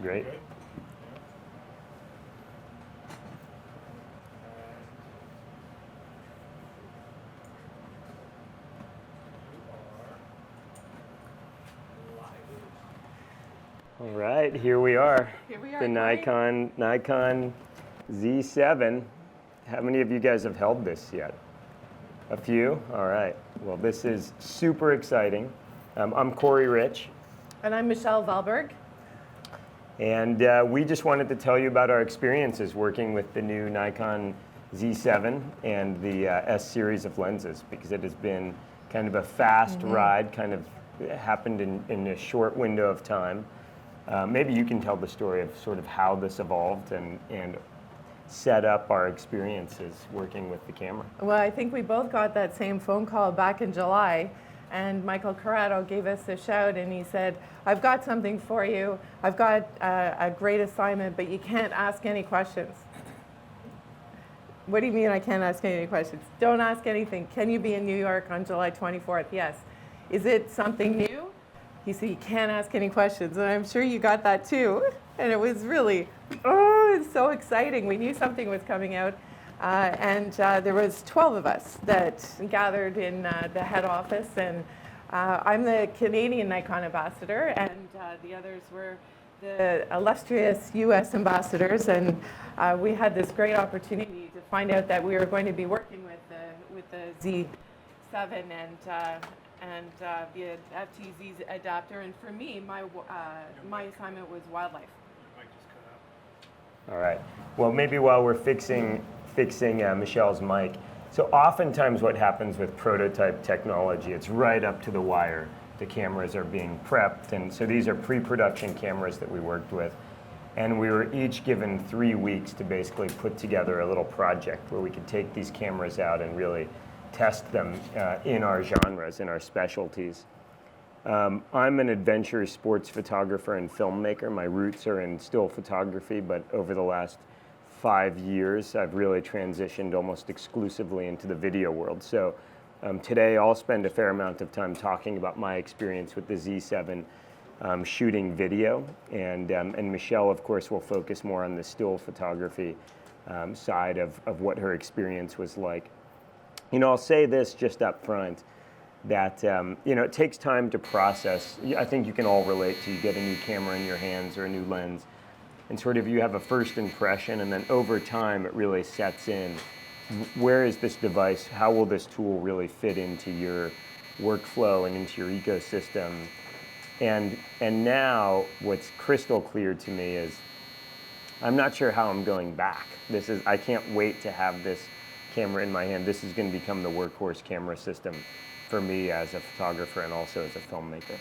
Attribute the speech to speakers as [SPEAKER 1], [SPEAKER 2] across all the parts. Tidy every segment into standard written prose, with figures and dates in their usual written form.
[SPEAKER 1] Great. All right, here we are.
[SPEAKER 2] Here we are.
[SPEAKER 1] The Nikon Z7. How many of you guys have held this yet? A few? All right. Well, this is super exciting. I'm Corey Rich.
[SPEAKER 2] And I'm Michelle Valberg.
[SPEAKER 1] And we just wanted to tell you about our experiences working with the new Nikon Z7 and the S series of lenses, because it has been kind of a fast ride, kind of happened in a short window of time. Maybe you can tell the story of sort of how this evolved and set up our experiences working with the camera.
[SPEAKER 2] Well, I think we both got that same phone call back in July, and Michael Corrado gave us a shout and he said, I've got something for you. I've got a great assignment, but you can't ask any questions. What do you mean I can't ask any questions? Don't ask anything. Can you be in New York on July 24th? Yes. Is it something new? He said, you can't ask any questions. And I'm sure you got that too. And it was really, it's so exciting. We knew something was coming out. And there was 12 of us that gathered in the head office. And I'm the Canadian Nikon ambassador, and the others were the illustrious US ambassadors. And we had this great opportunity to find out that we were going to be working with the Z7 and the FTZ adapter. And for me, my assignment was wildlife.
[SPEAKER 1] All right. Well, maybe while we're fixing Michelle's mic, so oftentimes what happens with prototype technology, it's right up to the wire. The cameras are being prepped, and so these are pre-production cameras that we worked with. And we were each given 3 weeks to basically put together a little project where we could take these cameras out and really test them in our genres, in our specialties. I'm an adventure sports photographer and filmmaker. My roots are in still photography, but over the last 5 years, I've really transitioned almost exclusively into the video world. So today I'll spend a fair amount of time talking about my experience with the Z7 shooting video. And Michelle, of course, will focus more on the still photography side of what her experience was like. You know, I'll say this just up front, that it takes time to process. I think you can all relate to, you get a new camera in your hands or a new lens, and sort of you have a first impression, and then over time it really sets in. Where is this device? How will this tool really fit into your workflow and into your ecosystem? And now what's crystal clear to me is I'm not sure how I'm going back. I can't wait to have this camera in my hand. This is going to become the workhorse camera system for me as a photographer and also as a filmmaker.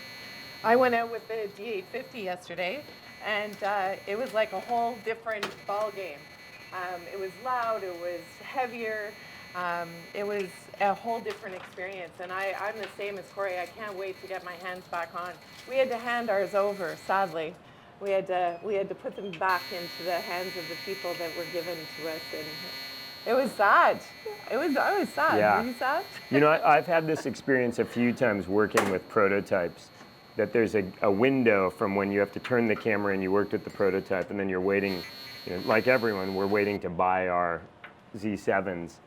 [SPEAKER 2] I went out with the D850 yesterday, and it was like a whole different ball game. It was loud, it was heavier, it was a whole different experience. And I'm the same as Corey. I can't wait to get my hands back on. We had to hand ours over, sadly. We had to put them back into the hands of the people that were given to us. And it was sad. I was sad.
[SPEAKER 1] Yeah.
[SPEAKER 2] Were you sad?
[SPEAKER 1] You know, I've had this experience a few times working with prototypes, that there's a window from when you have to turn the camera and you worked with the prototype, and then you're waiting, like everyone, we're waiting to buy our Z7s.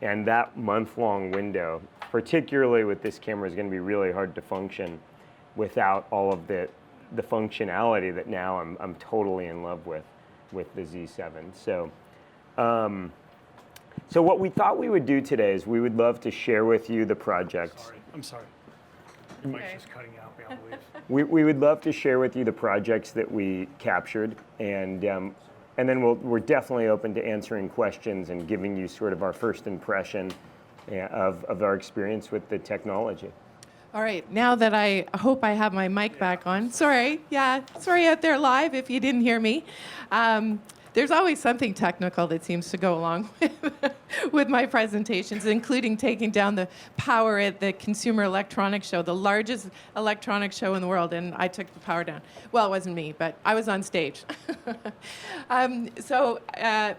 [SPEAKER 1] And that month-long window, particularly with this camera, is going to be really hard to function without all of the functionality that now I'm totally in love with the Z7. So what we thought we would do today is we would love to share with you the projects.
[SPEAKER 3] I'm sorry. Your mic's just cutting out, I believe.
[SPEAKER 1] We would love to share with you the projects that we captured, and then we're definitely open to answering questions and giving you sort of our first impression of our experience with the technology.
[SPEAKER 2] All right, now that I hope I have my mic back on. Sorry out there live if you didn't hear me. There's always something technical that seems to go along with my presentations, including taking down the power at the Consumer Electronics Show, the largest electronics show in the world, and I took the power down. Well, it wasn't me, but I was on stage. So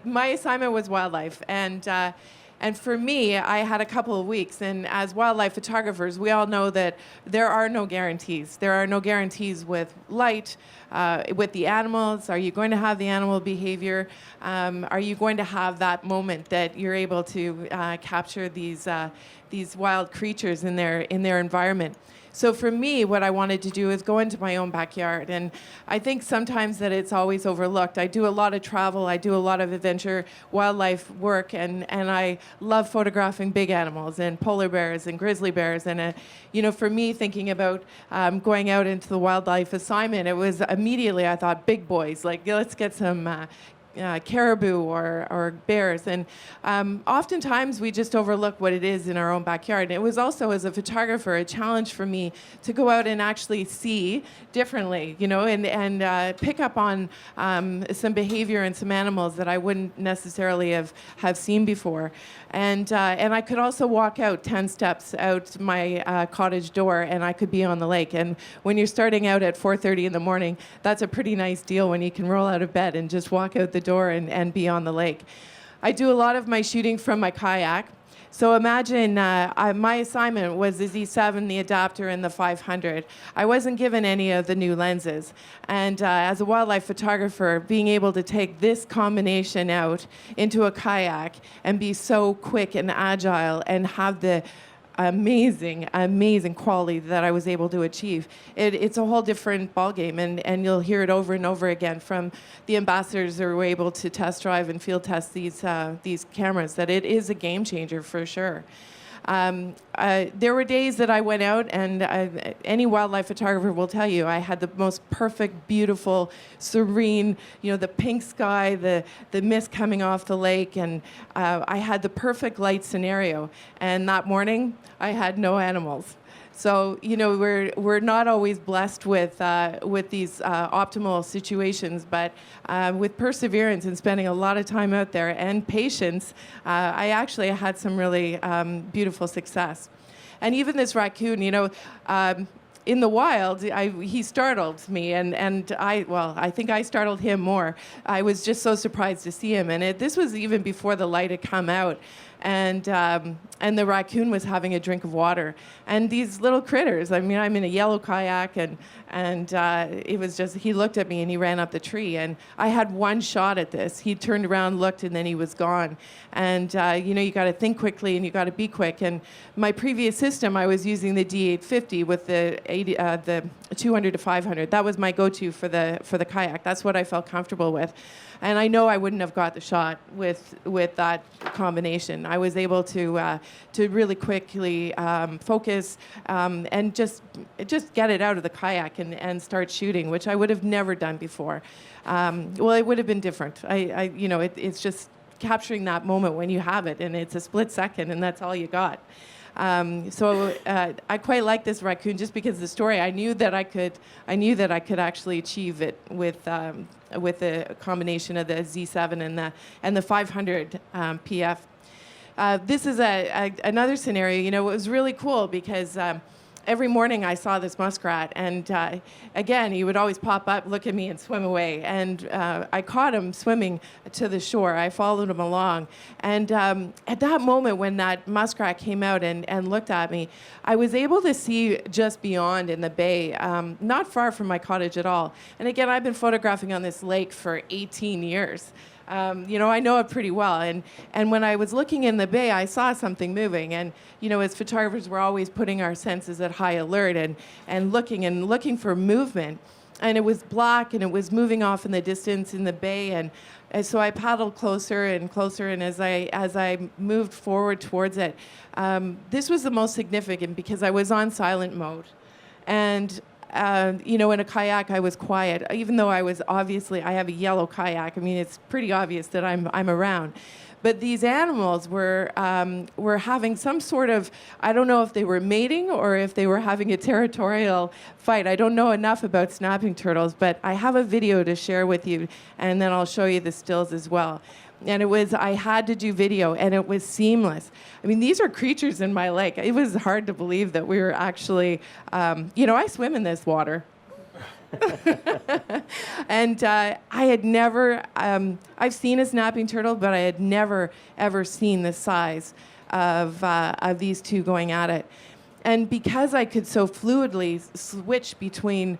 [SPEAKER 2] my assignment was wildlife, and And for me, I had a couple of weeks, and as wildlife photographers, we all know that there are no guarantees. There are no guarantees with light, with the animals. Are you going to have the animal behavior? Are you going to have that moment that you're able to capture these wild creatures in their environment? So for me, what I wanted to do is go into my own backyard. And I think sometimes that it's always overlooked. I do a lot of travel. I do a lot of adventure wildlife work. And I love photographing big animals and polar bears and grizzly bears. And, for me, thinking about going out into the wildlife assignment, it was immediately, I thought, big boys. Like, let's get some caribou or bears. And oftentimes we just overlook what it is in our own backyard. And it was also, as a photographer, a challenge for me to go out and actually see differently, and pick up on some behavior and some animals that I wouldn't necessarily have seen before. And I could also walk out 10 steps out my cottage door, and I could be on the lake. And when you're starting out at 4:30 in the morning, that's a pretty nice deal when you can roll out of bed and just walk out the door and be on the lake. I do a lot of my shooting from my kayak. So imagine my assignment was the Z7, the adapter, and the 500. I wasn't given any of the new lenses. And as a wildlife photographer, being able to take this combination out into a kayak and be so quick and agile and have the amazing quality that I was able to achieve. It's a whole different ballgame, and you'll hear it over and over again from the ambassadors who were able to test drive and field test these cameras, that it is a game changer for sure. There were days that I went out, and any wildlife photographer will tell you, I had the most perfect, beautiful, serene, the pink sky, the mist coming off the lake, and I had the perfect light scenario. And that morning, I had no animals. So we're not always blessed with these optimal situations, but with perseverance and spending a lot of time out there and patience, I actually had some really beautiful success. And even this raccoon, in the wild, he startled me, and I think I startled him more. I was just so surprised to see him, and this was even before the light had come out. And the raccoon was having a drink of water. And these little critters, I'm in a yellow kayak, and it was just, he looked at me and he ran up the tree. And I had one shot at this. He turned around, looked, and then he was gone. And, you got to think quickly and you got to be quick. And my previous system, I was using the D850 with the 200 to 500. That was my go-to for the kayak. That's what I felt comfortable with. And I know I wouldn't have got the shot with that combination. I was able to really quickly focus and just get it out of the kayak and start shooting, which I would have never done before. Well, it would have been different. It's just capturing that moment when you have it, and it's a split second, and that's all you got. So I quite like this raccoon just because the story. I knew that I could actually achieve it with a combination of the Z7 and the 500 PF. This is another scenario. It was really cool because every morning I saw this muskrat, and again, he would always pop up, look at me, and swim away. And I caught him swimming to the shore. I followed him along. And at that moment when that muskrat came out and looked at me, I was able to see just beyond in the bay, not far from my cottage at all. And again, I've been photographing on this lake for 18 years. I know it pretty well. And when I was looking in the bay, I saw something moving. And, as photographers, we're always putting our senses at high alert and looking for movement. And it was black, and it was moving off in the distance in the bay. And so I paddled closer and closer. And as I moved forward towards it, this was the most significant because I was on silent mode. And in a kayak, I was quiet, even though I have a yellow kayak. It's pretty obvious that I'm around. But these animals were having some sort of, I don't know if they were mating or if they were having a territorial fight. I don't know enough about snapping turtles, but I have a video to share with you, and then I'll show you the stills as well. And I had to do video, and it was seamless. These are creatures in my lake. It was hard to believe that we were actually, I swim in this water. And I had never, I've seen a snapping turtle, but I had never, ever seen the size of these two going at it. And because I could so fluidly switch between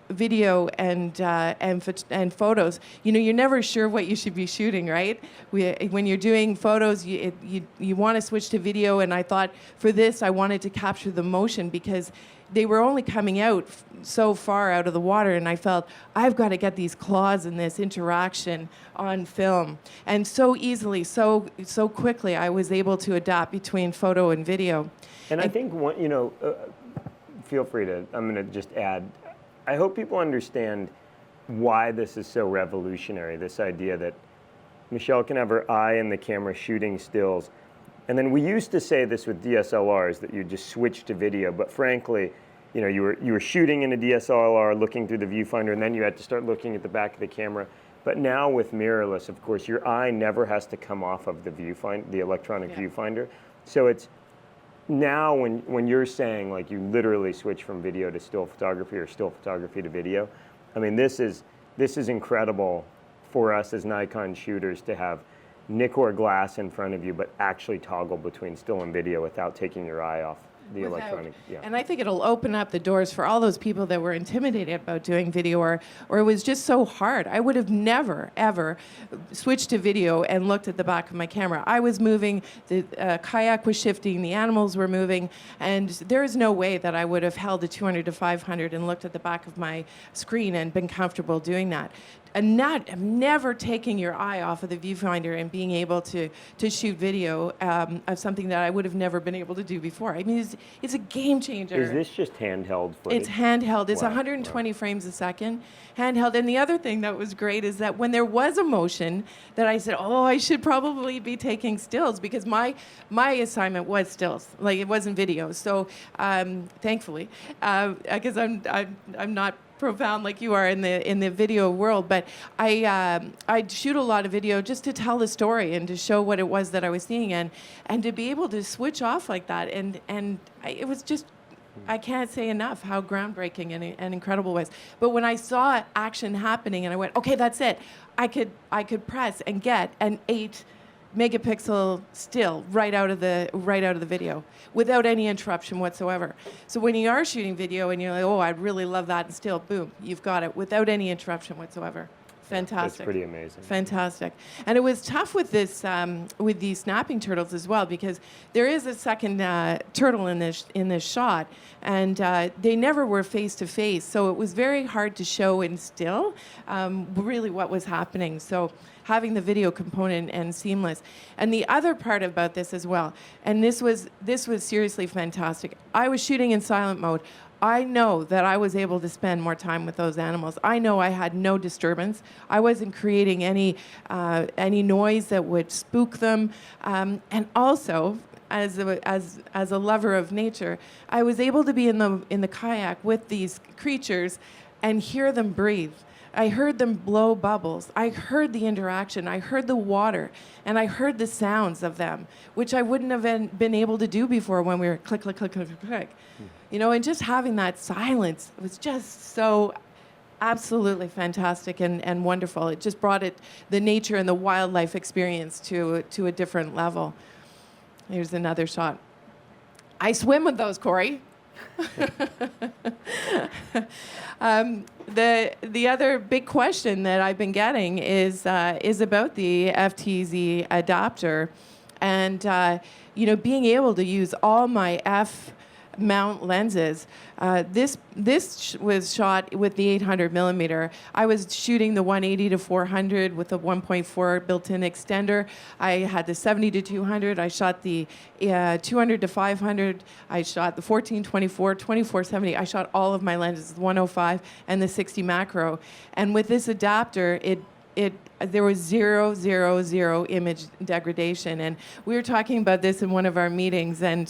[SPEAKER 2] video and photos, you know, you're never sure what you should be shooting, right? When you're doing photos, you want to switch to video, and I thought for this I wanted to capture the motion because they were only coming out so far out of the water, and I felt I've got to get these claws and this interaction on film. And so easily, so quickly, I was able to adapt between photo and video.
[SPEAKER 1] And I think, you know, feel free to, I'm going to just add, I hope people understand why this is so revolutionary, this idea that Michelle can have her eye in the camera shooting stills. And then we used to say this with DSLRs, that you just switch to video, but frankly, you know, you were shooting in a DSLR, looking through the viewfinder, and then you had to start looking at the back of the camera. But now with mirrorless, of course, your eye never has to come off of the viewfinder, the electronic viewfinder. So it's, now when you're saying like you literally switch from video to still photography or still photography to video, I mean, this is incredible for us as Nikon shooters to have Nikkor glass in front of you, but actually toggle between still and video without taking your eye off the electronic. Yeah.
[SPEAKER 2] And I think it'll open up the doors for all those people that were intimidated about doing video, or it was just so hard. I would have never, ever switched to video and looked at the back of my camera. I was moving, the kayak was shifting, the animals were moving, and there is no way that I would have held a 200 to 500 and looked at the back of my screen and been comfortable doing that. And never taking your eye off of the viewfinder and being able to shoot video of something that I would have never been able to do before. I mean, it's a game changer.
[SPEAKER 1] Is this just handheld footage?
[SPEAKER 2] It's handheld. It's
[SPEAKER 1] Wow.
[SPEAKER 2] 120 frames a second, handheld. And the other thing that was great is that when there was a motion, that I said, oh, I should probably be taking stills, because my assignment was stills, like it wasn't video. So thankfully, because I'm not profound like you are in the video world, but I'd shoot a lot of video just to tell the story and to show what it was that I was seeing, and to be able to switch off like that, it was just, I can't say enough how groundbreaking and incredible it was. But when I saw action happening and I went, okay, that's it, I could press and get an 8 megapixel still right out of the video without any interruption whatsoever. So when you are shooting video and you're like, oh, I'd really love that, and still, boom, you've got it without any interruption whatsoever. Fantastic.
[SPEAKER 1] That's pretty amazing.
[SPEAKER 2] Fantastic. And it was tough with this, with these snapping turtles as well, because there is a second turtle in this shot, and they never were face to face. So it was very hard to show in still really what was happening. So having the video component and seamless. And the other part about this as well, and this was seriously fantastic. I was shooting in silent mode. I know that I was able to spend more time with those animals. I know I had no disturbance. I wasn't creating any noise that would spook them. And also, as a lover of nature, I was able to be in the kayak with these creatures and hear them breathe. I heard them blow bubbles. I heard the interaction. I heard the water, and I heard the sounds of them, which I wouldn't have been able to do before when we were click, click, click, click, click, click. You know, and just having that silence was just so absolutely fantastic and wonderful. It just brought the nature and the wildlife experience to a different level. Here's another shot. I swim with those, Corey. The other big question that I've been getting is about the FTZ adapter, and you know, being able to use all my F mount lenses. This was shot with the 800 millimeter. I was shooting the 180 to 400 with a 1.4 built-in extender. I had the 70 to 200. I shot the 200 to 500. I shot the 14-24, 24-70. I shot all of my lenses, the 105 and the 60 macro. And with this adapter, there was zero image degradation, and we were talking about this in one of our meetings, and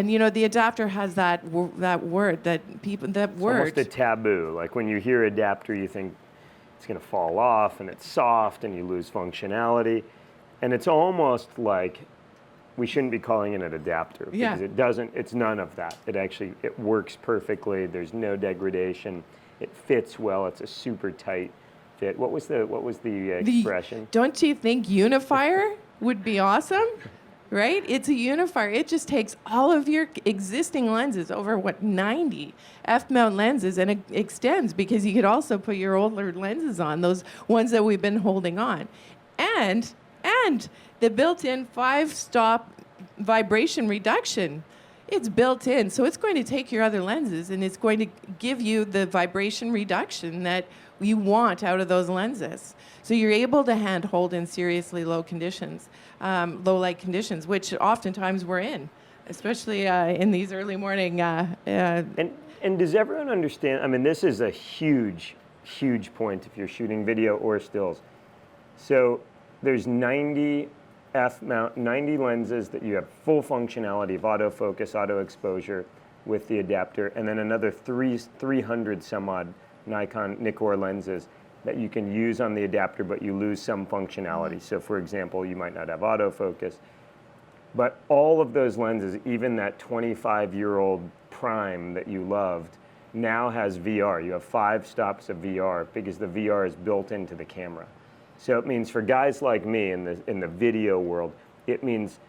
[SPEAKER 2] you know, the adapter has that word.
[SPEAKER 1] Almost a taboo. Like when you hear adapter, you think it's going to fall off, and it's soft, and you lose functionality, and it's almost like we shouldn't be calling it an adapter, because it doesn't. It's none of that. It works perfectly. There's no degradation. It fits well. It's a super tight fit. What was the expression?
[SPEAKER 2] Don't you think unifier would be awesome? Right? It's a unifier. It just takes all of your existing lenses, over 90 f-mount lenses, and it extends, because you could also put your older lenses on, those ones that we've been holding on. And the built-in 5-stop vibration reduction. It's built in, so it's going to take your other lenses and it's going to give you the vibration reduction that you want out of those lenses. So you're able to hand hold in seriously low conditions, low light conditions, which oftentimes we're in, especially in these early morning.
[SPEAKER 1] And does everyone understand? I mean, this is a huge point if you're shooting video or stills. So there's 90 f-mount, 90 lenses that you have full functionality of autofocus, auto exposure with the adapter, and then another 300 some odd Nikkor lenses that you can use on the adapter, but you lose some functionality. So for example, you might not have autofocus, but all of those lenses, even that 25-year-old prime that you loved, now has VR. You have 5 stops of VR because the VR is built into the camera. So it means for guys like me in the video world, it means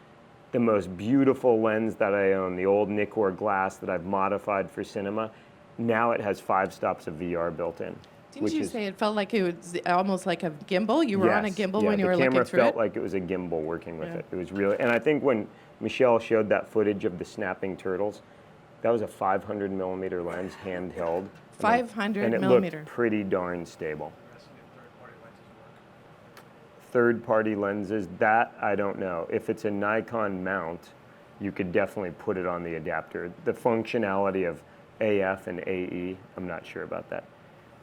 [SPEAKER 1] the most beautiful lens that I own, the old Nikkor glass that I've modified for cinema, now it has 5 stops of VR built in.
[SPEAKER 2] Didn't you say it felt like it was almost like a gimbal? You were on a gimbal when you were looking through it?
[SPEAKER 1] the camera felt like it was a gimbal working with it. It was really, and I think when Michelle showed that footage of the snapping turtles, that was a 500 millimeter lens, handheld.
[SPEAKER 2] 500
[SPEAKER 1] and
[SPEAKER 2] millimeter.
[SPEAKER 1] It looked pretty darn stable. Third-party lenses, that I don't know. If it's a Nikon mount, you could definitely put it on the adapter. The functionality of AF and AE, I'm not sure about that.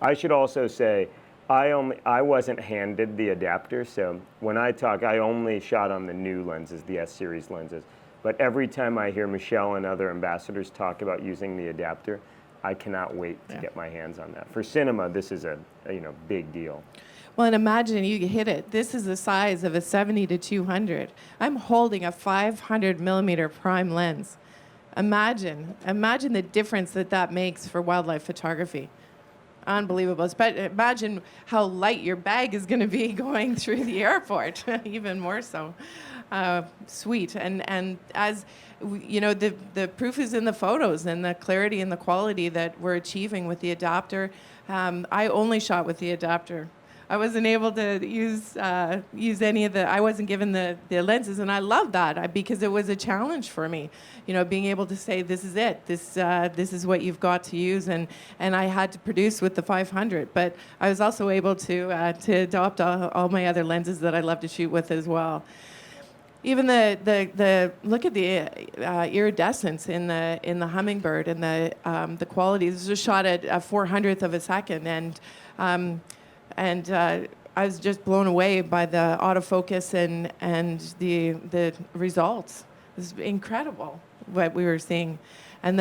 [SPEAKER 1] I should also say, I wasn't handed the adapter, so when I talk, I only shot on the new lenses, the S-series lenses. But every time I hear Michelle and other ambassadors talk about using the adapter, I cannot wait to get my hands on that. For cinema, this is a big deal.
[SPEAKER 2] Well, and imagine you hit it. This is the size of a 70 to 200. I'm holding a 500 millimeter prime lens. Imagine the difference that makes for wildlife photography. Unbelievable. Imagine how light your bag is going to be going through the airport, even more so. Sweet. And as the proof is in the photos and the clarity and the quality that we're achieving with the adapter. I only shot with the adapter. I wasn't able to use any of the, I wasn't given the lenses, and I love that because it was a challenge for me, being able to say, this is it, this is what you've got to use, and I had to produce with the 500, but I was also able to adopt all my other lenses that I love to shoot with as well. Even the look at the iridescence in the Hummingbird and the quality. This was shot at a 400th of a second, and I was just blown away by the autofocus and the results. It was incredible what we were seeing, and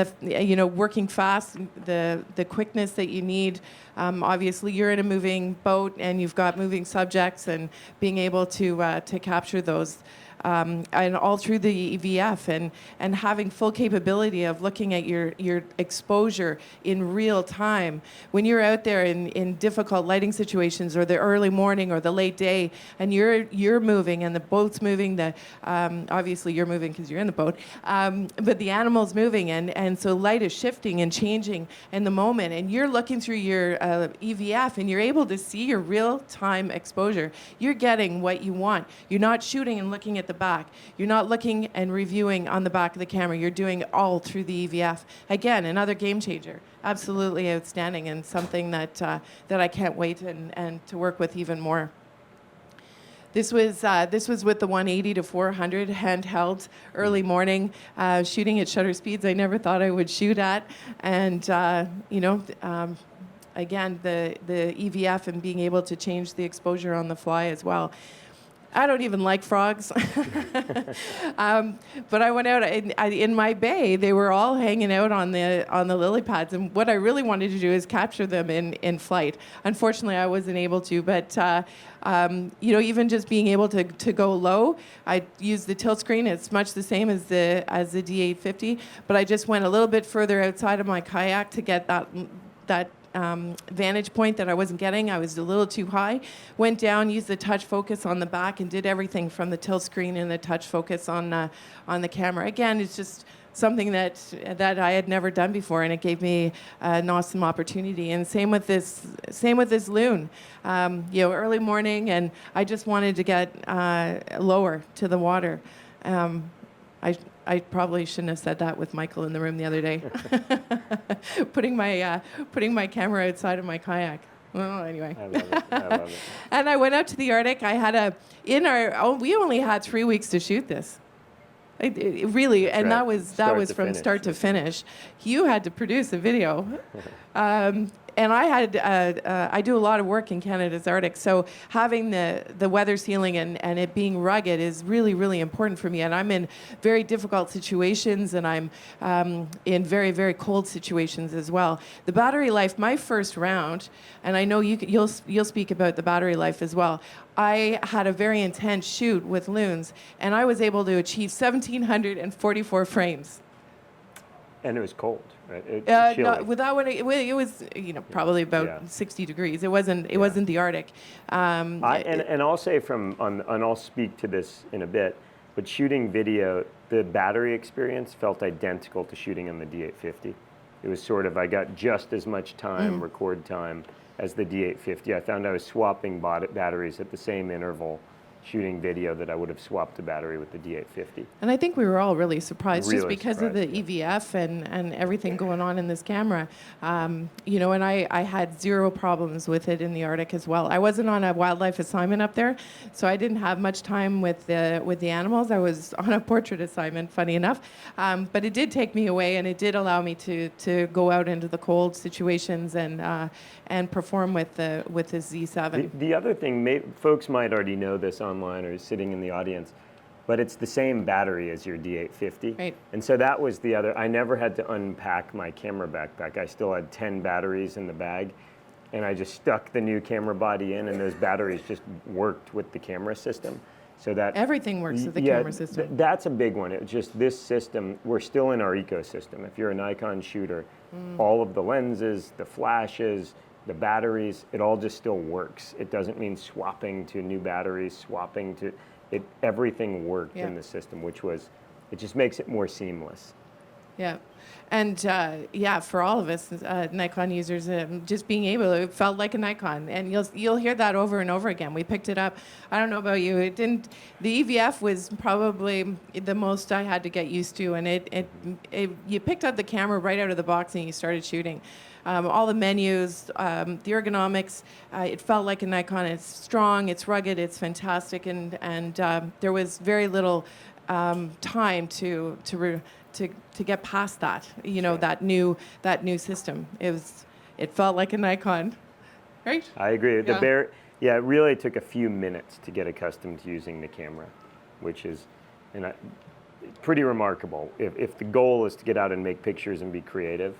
[SPEAKER 2] working fast, the quickness that you need. Obviously, you're in a moving boat and you've got moving subjects, and being able to capture those. And all through the EVF and having full capability of looking at your exposure in real time. When you're out there in difficult lighting situations, or the early morning or the late day, and you're moving and the boat's moving, obviously you're moving because you're in the boat, but the animal's moving, and so light is shifting and changing in the moment, and you're looking through your EVF and you're able to see your real-time exposure. You're getting what you want. You're not shooting and looking at the back. You're not looking and reviewing on the back of the camera. You're doing it all through the EVF. Again, another game changer. Absolutely outstanding, and something that I can't wait and to work with even more. This was with the 180 to 400 handheld, early morning, shooting at shutter speeds I never thought I would shoot at, and again, the EVF and being able to change the exposure on the fly as well. I don't even like frogs. But I went out in my bay. They were all hanging out on the lily pads, and what I really wanted to do is capture them in flight. Unfortunately, I wasn't able to. But even just being able to go low, I used the tilt screen. It's much the same as the D850, but I just went a little bit further outside of my kayak to get that vantage point that I wasn't getting. I was a little too high. Went down, used the touch focus on the back, and did everything from the tilt screen and the touch focus on the camera. Again, it's just something that I had never done before, and it gave me an awesome opportunity. And same with this loon. Early morning, and I just wanted to get lower to the water. I probably shouldn't have said that with Michael in the room the other day. putting my camera outside of my kayak. Well, anyway.
[SPEAKER 1] I love it. I love it.
[SPEAKER 2] And I went out to the Arctic. We only had 3 weeks to shoot this. It really,
[SPEAKER 1] That's
[SPEAKER 2] and
[SPEAKER 1] right.
[SPEAKER 2] that was from start to finish. You had to produce a video. And I do a lot of work in Canada's Arctic, so having the weather sealing and it being rugged is really, really important for me. And I'm in very difficult situations, and I'm in very, very cold situations as well. The battery life, my first round, and I know you'll speak about the battery life as well. I had a very intense shoot with loons, and I was able to achieve 1,744 frames.
[SPEAKER 1] And it was cold, right?
[SPEAKER 2] No, with that one, it was probably about 60 degrees. It wasn't the Arctic.
[SPEAKER 1] And I'll say and I'll speak to this in a bit, but shooting video, the battery experience felt identical to shooting on the D850. It was sort of, I got just as much time, record time, as the D850. I found I was swapping batteries at the same interval shooting video that I would have swapped a battery with the D850.
[SPEAKER 2] And I think we were all really surprised just
[SPEAKER 1] Really
[SPEAKER 2] because of the EVF and everything going on in this camera. And I had zero problems with it in the Arctic as well. I wasn't on a wildlife assignment up there, so I didn't have much time with the animals. I was on a portrait assignment, funny enough. But it did take me away, and it did allow me to go out into the cold situations and perform with the Z7.
[SPEAKER 1] The other thing, folks might already know this online or sitting in the audience, but it's the same battery as your D850.
[SPEAKER 2] Right.
[SPEAKER 1] And so that was the other, I never had to unpack my camera backpack. I still had 10 batteries in the bag, and I just stuck the new camera body in, and those batteries just worked with the camera system. So that
[SPEAKER 2] everything works with the camera system.
[SPEAKER 1] That's a big one. It's just this system, we're still in our ecosystem. If you're a Nikon shooter, all of the lenses, the flashes, the batteries, it all just still works. It doesn't mean swapping to new batteries, everything worked in the system, it just makes it more seamless.
[SPEAKER 2] Yeah. And for all of us Nikon users, just being able to, it felt like a Nikon, and you'll hear that over and over again. We picked it up. I don't know about you. The EVF was probably the most I had to get used to, and you picked up the camera right out of the box and you started shooting. All the menus, the ergonomics, it felt like a Nikon. It's strong, it's rugged, it's fantastic, and there was very little time to get past that. That new system. It felt like a Nikon, right?
[SPEAKER 1] I agree.
[SPEAKER 2] Yeah.
[SPEAKER 1] It really took a few minutes to get accustomed to using the camera, which is pretty remarkable. If the goal is to get out and make pictures and be creative,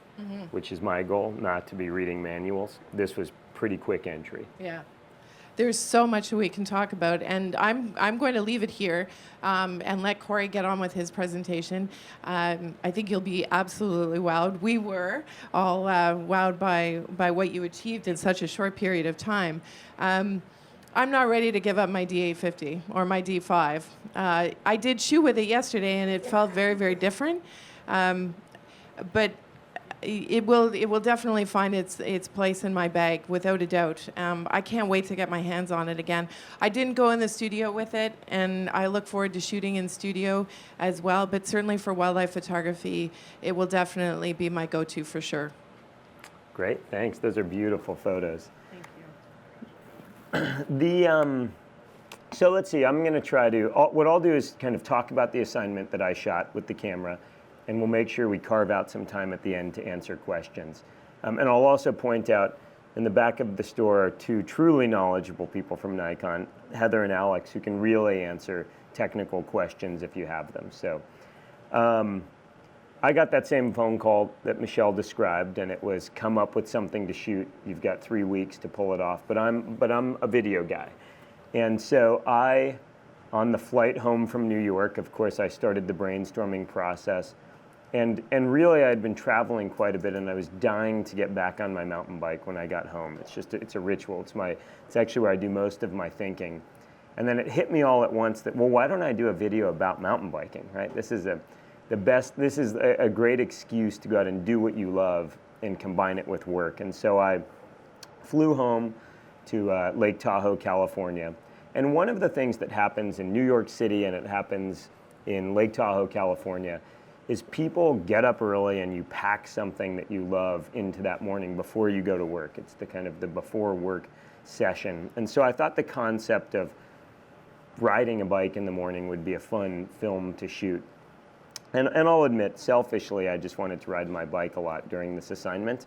[SPEAKER 1] which is my goal, not to be reading manuals, this was pretty quick entry.
[SPEAKER 2] Yeah. There's so much we can talk about, and I'm going to leave it here and let Corey get on with his presentation. I think you'll be absolutely wowed. We were all wowed by what you achieved in such a short period of time. I'm not ready to give up my D850 or my D5. I did shoot with it yesterday, and it felt very, very different. But it will definitely find its place in my bag, without a doubt. I can't wait to get my hands on it again. I didn't go in the studio with it, and I look forward to shooting in studio as well. But certainly for wildlife photography, it will definitely be my go-to for sure.
[SPEAKER 1] Great, thanks. Those are beautiful photos.
[SPEAKER 2] Thank you.
[SPEAKER 1] So let's see, I'm going to try to, what I'll do is kind of talk about the assignment that I shot with the camera, and we'll make sure we carve out some time at the end to answer questions. And I'll also point out, in the back of the store are two truly knowledgeable people from Nikon, Heather and Alex, who can really answer technical questions if you have them. So I got that same phone call that Michelle described, and it was come up with something to shoot. You've got 3 weeks to pull it off, but I'm a video guy. And so on the flight home from New York, of course, I started the brainstorming process. And really, I had been traveling quite a bit, and I was dying to get back on my mountain bike when I got home. It's a ritual. It's actually where I do most of my thinking. And then it hit me all at once that, well, why don't I do a video about mountain biking, right? This is a great excuse to go out and do what you love and combine it with work. And so I flew home to Lake Tahoe, California. And one of the things that happens in New York City and it happens in Lake Tahoe, California, is people get up early and you pack something that you love into that morning before you go to work. It's the kind of the before work session. And so I thought the concept of riding a bike in the morning would be a fun film to shoot. And I'll admit, selfishly, I just wanted to ride my bike a lot during this assignment.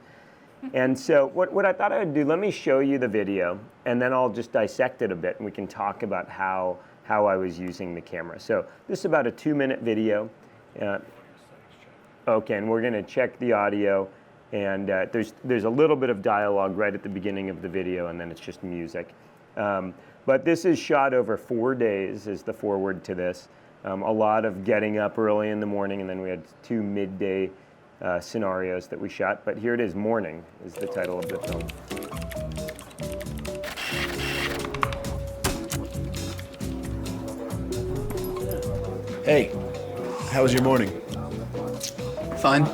[SPEAKER 1] And so what I thought I would do, let me show you the video, and then I'll just dissect it a bit, and we can talk about how I was using the camera. So this is about a 2-minute video. Okay, and we're going to check the audio, and there's a little bit of dialogue right at the beginning of the video, and then it's just music. But this is shot over 4 days, is the foreword to this. A lot of getting up early in the morning, and then we had 2 midday scenarios that we shot. But here it is, Morning is the title of the film.
[SPEAKER 4] Hey, how was your morning?
[SPEAKER 5] Fine.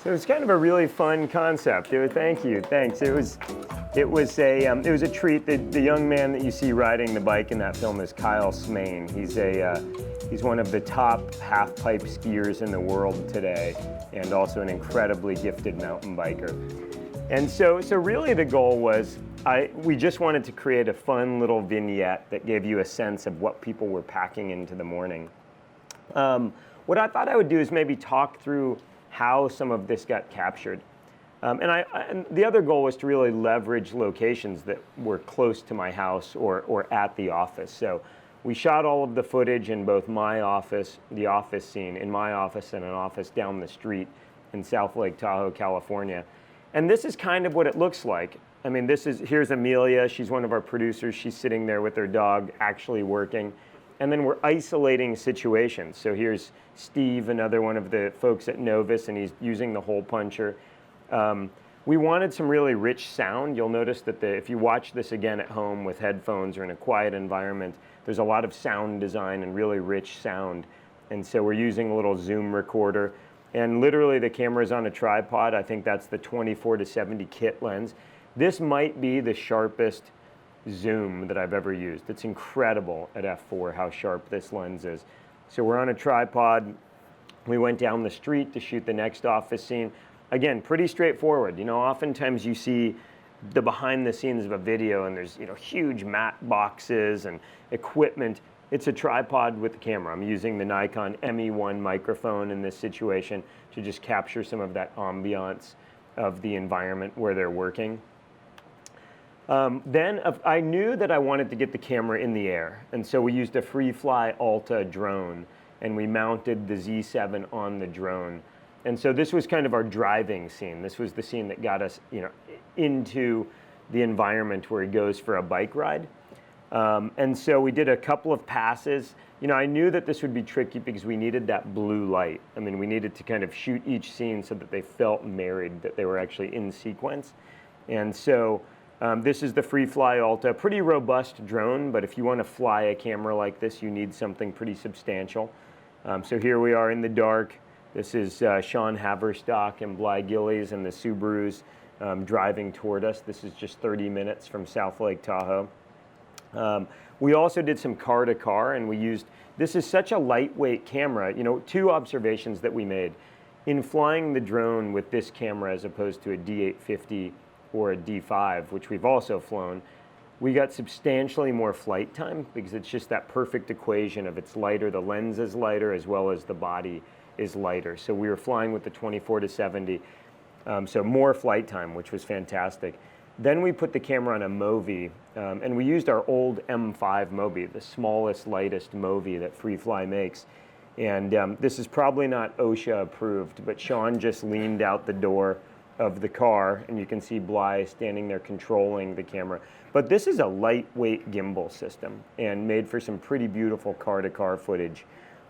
[SPEAKER 1] So it's kind of a really fun concept. Thank you, thanks. It was a treat. The young man that you see riding the bike in that film is Kyle Smain. He's one of the top half-pipe skiers in the world today, and also an incredibly gifted mountain biker. And so really the goal was, we just wanted to create a fun little vignette that gave you a sense of what people were packing into the morning. What I thought I would do is maybe talk through how some of this got captured. And the other goal was to really leverage locations that were close to my house or at the office. So we shot all of the footage in both my office, the office scene, in my office and an office down the street in South Lake Tahoe, California. And this is kind of what it looks like. I mean, here's Amelia, she's one of our producers. She's sitting there with her dog actually working. And then we're isolating situations. So here's Steve, another one of the folks at Novus, and he's using the hole puncher. We wanted some really rich sound. You'll notice that if you watch this again at home with headphones or in a quiet environment, there's a lot of sound design and really rich sound. And so we're using a little zoom recorder. And literally the camera's on a tripod. I think that's the 24-70 kit lens. This might be the sharpest zoom that I've ever used. It's incredible at f4 how sharp this lens is. So we're on a tripod. We went down the street to shoot the next office scene. again, pretty straightforward. You know, oftentimes you see the behind the scenes of a video and there's, you know, huge matte boxes and equipment. It's a tripod with the camera. I'm using the Nikon ME1 microphone in this situation to just capture some of that ambiance of the environment where they're working. Then I knew that I wanted to get the camera in the air, and so we used a FreeFly Alta drone, and we mounted the Z7 on the drone. And so this was kind of our driving scene. This was the scene that got us, you know, into the environment where he goes for a bike ride. And so we did a couple of passes. You know, I knew that this would be tricky because we needed that blue light. I mean, we needed to kind of shoot each scene so that they felt married, that they were actually in sequence. And so this is the FreeFly Alta, pretty robust drone, but if you want to fly a camera like this, you need something pretty substantial. So here we are in the dark. This is Sean Haverstock and Bly Gillies and the Subarus driving toward us. This is just 30 minutes from South Lake Tahoe. We also did some car-to-car, and we used, this is such a lightweight camera. You know, two observations that we made. In flying the drone with this camera as opposed to a D850 or a D5, which we've also flown, we got substantially more flight time because it's just that perfect equation of it's lighter, the lens is lighter, as well as the body is lighter. So we were flying with the 24-70, so more flight time, which was fantastic. Then we put the camera on a Movi, and we used our old M5 Movi, the smallest, lightest Movi that FreeFly makes. And this is probably not OSHA approved, but Sean just leaned out the door of the car, and you can see Bly standing there controlling the camera. But this is a lightweight gimbal system and made for some pretty beautiful car-to-car footage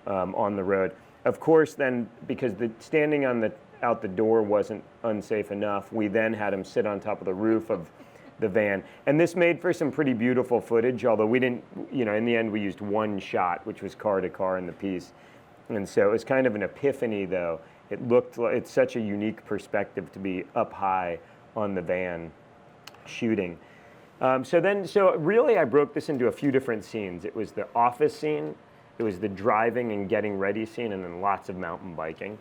[SPEAKER 1] on the road. Of course, then, because the standing on out the door wasn't unsafe enough, we then had him sit on top of the roof of the van. And this made for some pretty beautiful footage, although we didn't, you know, in the end we used one shot, which was car-to-car in the piece. And so it was kind of an epiphany, though. It looked like it's such a unique perspective to be up high on the van shooting. So really I broke this into a few different scenes. It was the office scene, it was the driving and getting ready scene, and then lots of mountain biking.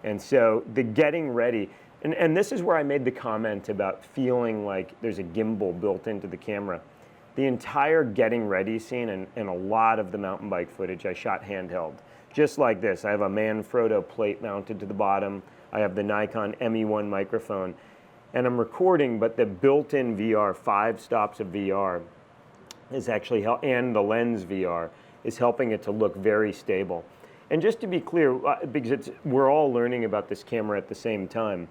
[SPEAKER 1] And so the getting ready, and this is where I made the comment about feeling like there's a gimbal built into the camera. The entire getting ready scene and a lot of the mountain bike footage I shot handheld. Just like this, I have a Manfrotto plate mounted to the bottom. I have the Nikon ME1 microphone, and I'm recording, but the built-in VR, 5 stops of VR, is actually, and the lens VR, is helping it to look very stable. And just to be clear, because we're all learning about this camera at the same time,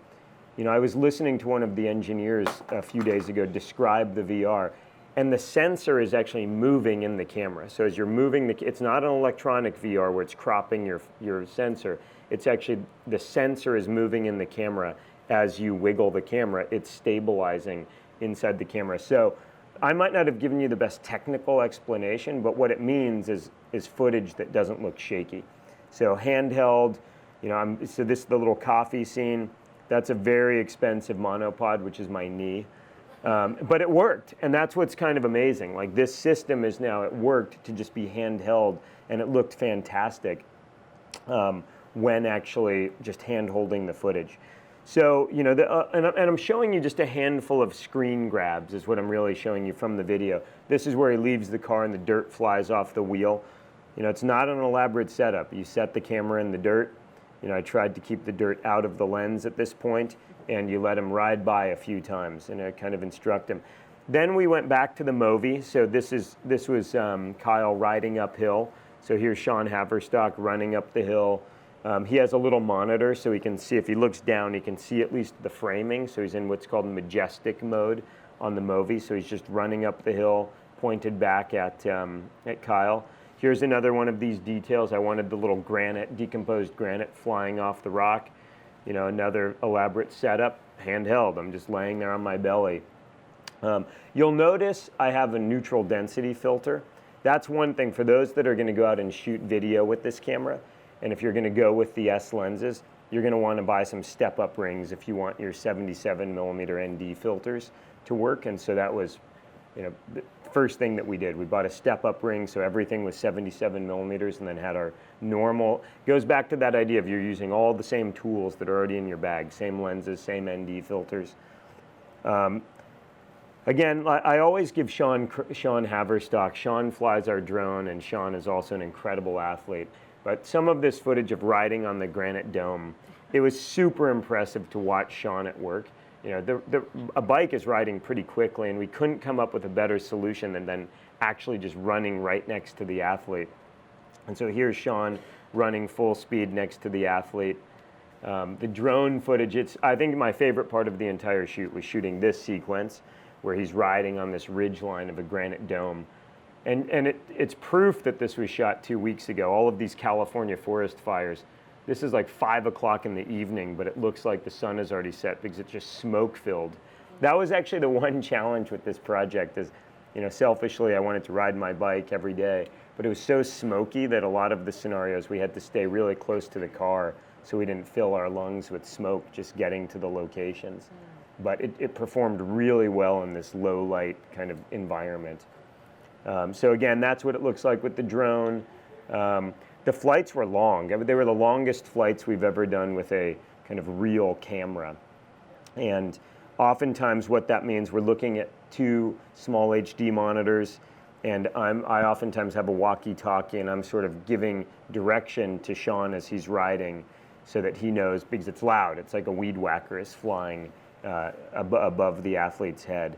[SPEAKER 1] you know, I was listening to one of the engineers a few days ago describe the VR, and the sensor is actually moving in the camera. So as you're moving, it's not an electronic VR where it's cropping your sensor. It's actually, the sensor is moving in the camera as you wiggle the camera. It's stabilizing inside the camera. So I might not have given you the best technical explanation, but what it means is footage that doesn't look shaky. So handheld, you know, so this is the little coffee scene. That's a very expensive monopod, which is my knee. But it worked, and that's what's kind of amazing. Like, this system is now, it worked to just be handheld, and it looked fantastic when actually just hand-holding the footage. So, you know, and I'm showing you just a handful of screen grabs is what I'm really showing you from the video. This is where he leaves the car and the dirt flies off the wheel. You know, it's not an elaborate setup. You set the camera in the dirt. You know, I tried to keep the dirt out of the lens at this point, and you let him ride by a few times, and I kind of instruct him. Then we went back to the Movi. So this was Kyle riding uphill. So here's Sean Haverstock running up the hill. He has a little monitor, so he can see, if he looks down, he can see at least the framing. So he's in what's called majestic mode on the Movi. So he's just running up the hill, pointed back at Kyle. Here's another one of these details. I wanted the little granite, decomposed granite flying off the rock. You know, another elaborate setup, handheld. I'm just laying there on my belly. You'll notice I have a neutral density filter. That's one thing for those that are going to go out and shoot video with this camera. And if you're going to go with the S lenses, you're going to want to buy some step-up rings if you want your 77mm ND filters to work. And so that was, you know, first thing that we did. We bought a step-up ring, so everything was 77 millimeters, and then had our normal. Goes back to that idea of you're using all the same tools that are already in your bag, same lenses, same ND filters. Again, I always give Sean Haverstock. Sean flies our drone, and Sean is also an incredible athlete. But some of this footage of riding on the granite dome, it was super impressive to watch Sean at work. You know, a bike is riding pretty quickly, and we couldn't come up with a better solution than actually just running right next to the athlete. And so here's Sean running full speed next to the athlete. The drone footage, I think my favorite part of the entire shoot was shooting this sequence where he's riding on this ridge line of a granite dome. And it's proof that this was shot 2 weeks ago. All of these California forest fires, this is like 5 o'clock in the evening, but it looks like the sun has already set because it's just smoke filled. That was actually the one challenge with this project is, you know, selfishly I wanted to ride my bike every day, but it was so smoky that a lot of the scenarios we had to stay really close to the car so we didn't fill our lungs with smoke just getting to the locations. But it performed really well in this low light kind of environment. So again, that's what it looks like with the drone. The flights were long. They were the longest flights we've ever done with a kind of real camera. And oftentimes what that means, we're looking at 2 small HD monitors, and I oftentimes have a walkie-talkie, and I'm sort of giving direction to Sean as he's riding so that he knows, because it's loud. It's like a weed whacker is flying above the athlete's head.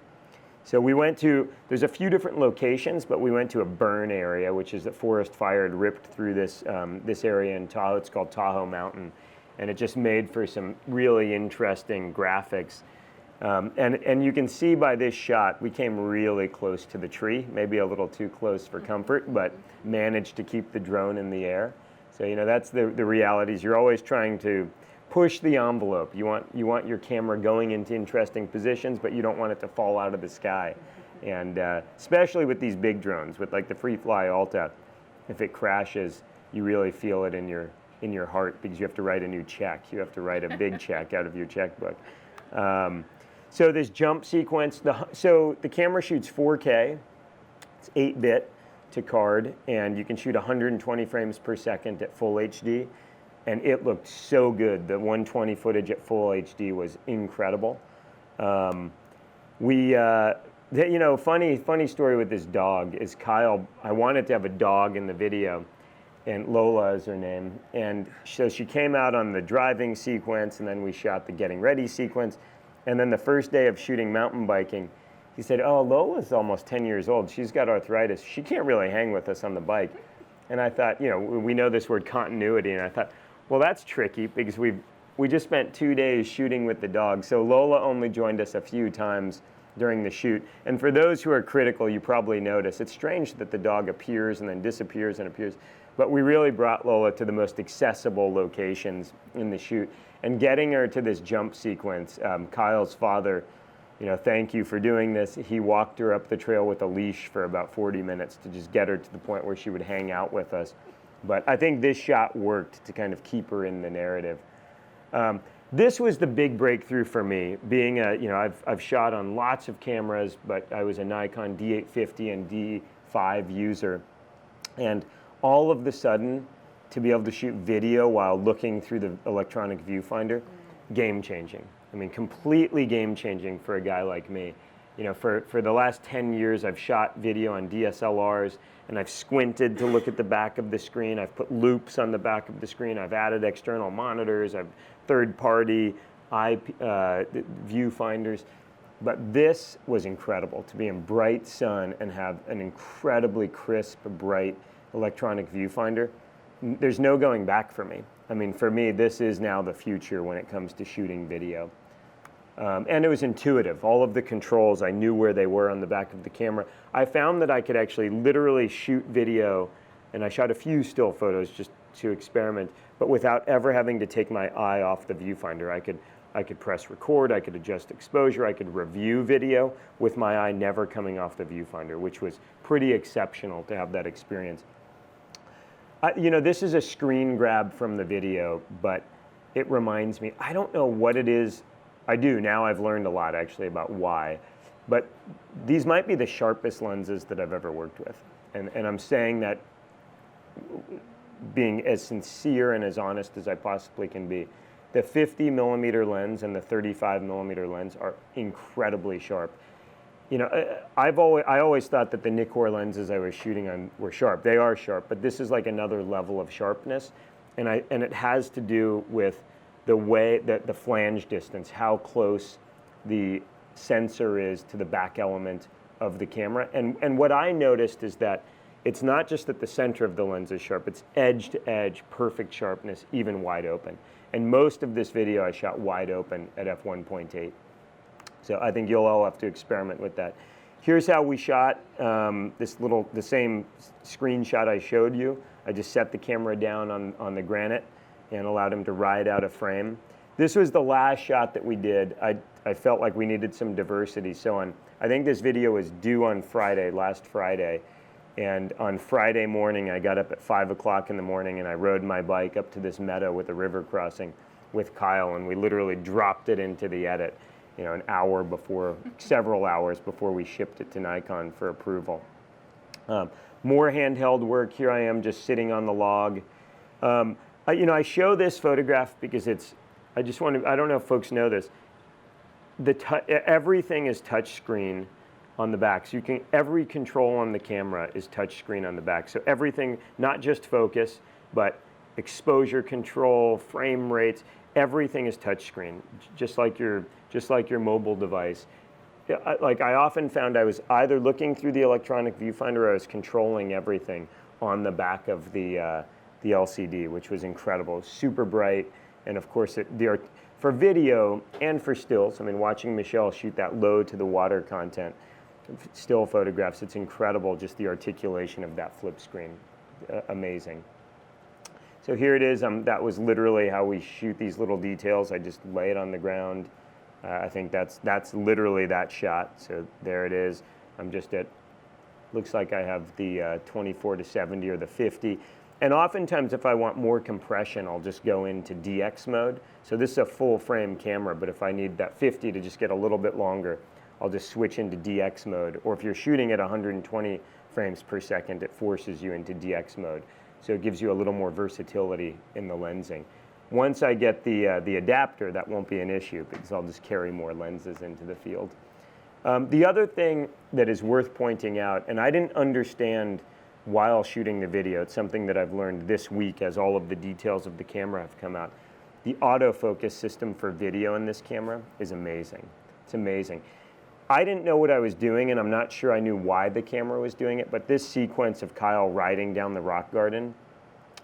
[SPEAKER 1] So we went to, there's a few different locations, but we went to a burn area, which is a forest fire had ripped through this area in Tahoe. It's called Tahoe Mountain. And it just made for some really interesting graphics. And you can see by this shot, we came really close to the tree, maybe a little too close for comfort, but managed to keep the drone in the air. So, you know, that's the realities. You're always trying to push the envelope. You want your camera going into interesting positions, but you don't want it to fall out of the sky. And especially with these big drones, with like the FreeFly Alta, if it crashes, you really feel it in your heart because you have to write a new check. You have to write a big check out of your checkbook. So this jump sequence, so the camera shoots 4K. It's 8-bit to card, and you can shoot 120 frames per second at full HD. And it looked so good. The 120 footage at full HD was incredible. You know, funny story with this dog is Kyle. I wanted to have a dog in the video, and Lola is her name. And so she came out on the driving sequence, and then we shot the getting ready sequence. And then the first day of shooting mountain biking, he said, "Oh, Lola's almost 10 years old. She's got arthritis. She can't really hang with us on the bike." And I thought, you know, we know this word continuity, and I thought, well, that's tricky because we just spent 2 days shooting with the dog. So Lola only joined us a few times during the shoot. And for those who are critical, you probably notice it's strange that the dog appears and then disappears and appears. But we really brought Lola to the most accessible locations in the shoot. And getting her to this jump sequence, Kyle's father, you know, thank you for doing this. He walked her up the trail with a leash for about 40 minutes to just get her to the point where she would hang out with us. But I think this shot worked to kind of keep her in the narrative. This was the big breakthrough for me, being you know, I've shot on lots of cameras, but I was a Nikon D850 and D5 user. And all of the sudden, to be able to shoot video while looking through the electronic viewfinder, game changing. I mean, completely game changing for a guy like me. You know, for the last 10 years, I've shot video on DSLRs, and I've squinted to look at the back of the screen. I've put loops on the back of the screen. I've added external monitors. I've third-party viewfinders. But this was incredible, to be in bright sun and have an incredibly crisp, bright electronic viewfinder. There's no going back for me. I mean, for me, this is now the future when it comes to shooting video. And it was intuitive. All of the controls, I knew where they were on the back of the camera. I found that I could actually literally shoot video, and I shot a few still photos just to experiment, but without ever having to take my eye off the viewfinder. I could press record, I could adjust exposure, I could review video with my eye never coming off the viewfinder, which was pretty exceptional to have that experience. You know, this is a screen grab from the video, but it reminds me, I don't know what it is. I do, now I've learned a lot actually about why. But these might be the sharpest lenses that I've ever worked with. And I'm saying that being as sincere and as honest as I possibly can be. The 50 millimeter lens and the 35 millimeter lens are incredibly sharp. You know, I always thought that the Nikkor lenses I was shooting on were sharp. They are sharp, but this is like another level of sharpness. And it has to do with the way that the flange distance, how close the sensor is to the back element of the camera. And what I noticed is that it's not just that the center of the lens is sharp, it's edge to edge, perfect sharpness, even wide open. And most of this video I shot wide open at f1.8. So I think you'll all have to experiment with that. Here's how we shot the same screenshot I showed you. I just set the camera down on the granite and allowed him to ride out a frame. This was the last shot that we did. I felt like we needed some diversity. So I think this video was due on Friday, last Friday. And on Friday morning, I got up at 5 o'clock in the morning and I rode my bike up to this meadow with a river crossing with Kyle, and we literally dropped it into the edit, you know, an hour before, several hours before we shipped it to Nikon for approval. More handheld work. Here I am just sitting on the log. I show this photograph because I don't know if folks know this. Everything is touchscreen on the back. So every control on the camera is touchscreen on the back. So everything, not just focus, but exposure control, frame rates, everything is touchscreen, just like your mobile device. I often found I was either looking through the electronic viewfinder or I was controlling everything on the back of the LCD, which was incredible, super bright, and of course for video and for stills. I mean, watching Michelle shoot that low to the water content, still photographs, it's incredible, just the articulation of that flip screen, amazing. So here it is. That was literally how we shoot these little details. I just lay it on the ground. I think that's literally that shot. So there it is. I'm just at, looks like I have the 24 to 70 or the 50. And oftentimes if I want more compression, I'll just go into DX mode. So this is a full frame camera, but if I need that 50 to just get a little bit longer, I'll just switch into DX mode. Or if you're shooting at 120 frames per second, it forces you into DX mode. So it gives you a little more versatility in the lensing. Once I get the adapter, that won't be an issue because I'll just carry more lenses into the field. The other thing that is worth pointing out, and I didn't understand while shooting the video, it's something that I've learned this week as all of the details of the camera have come out. The autofocus system for video in this camera is amazing. It's amazing. I didn't know what I was doing, and I'm not sure I knew why the camera was doing it, but this sequence of Kyle riding down the rock garden,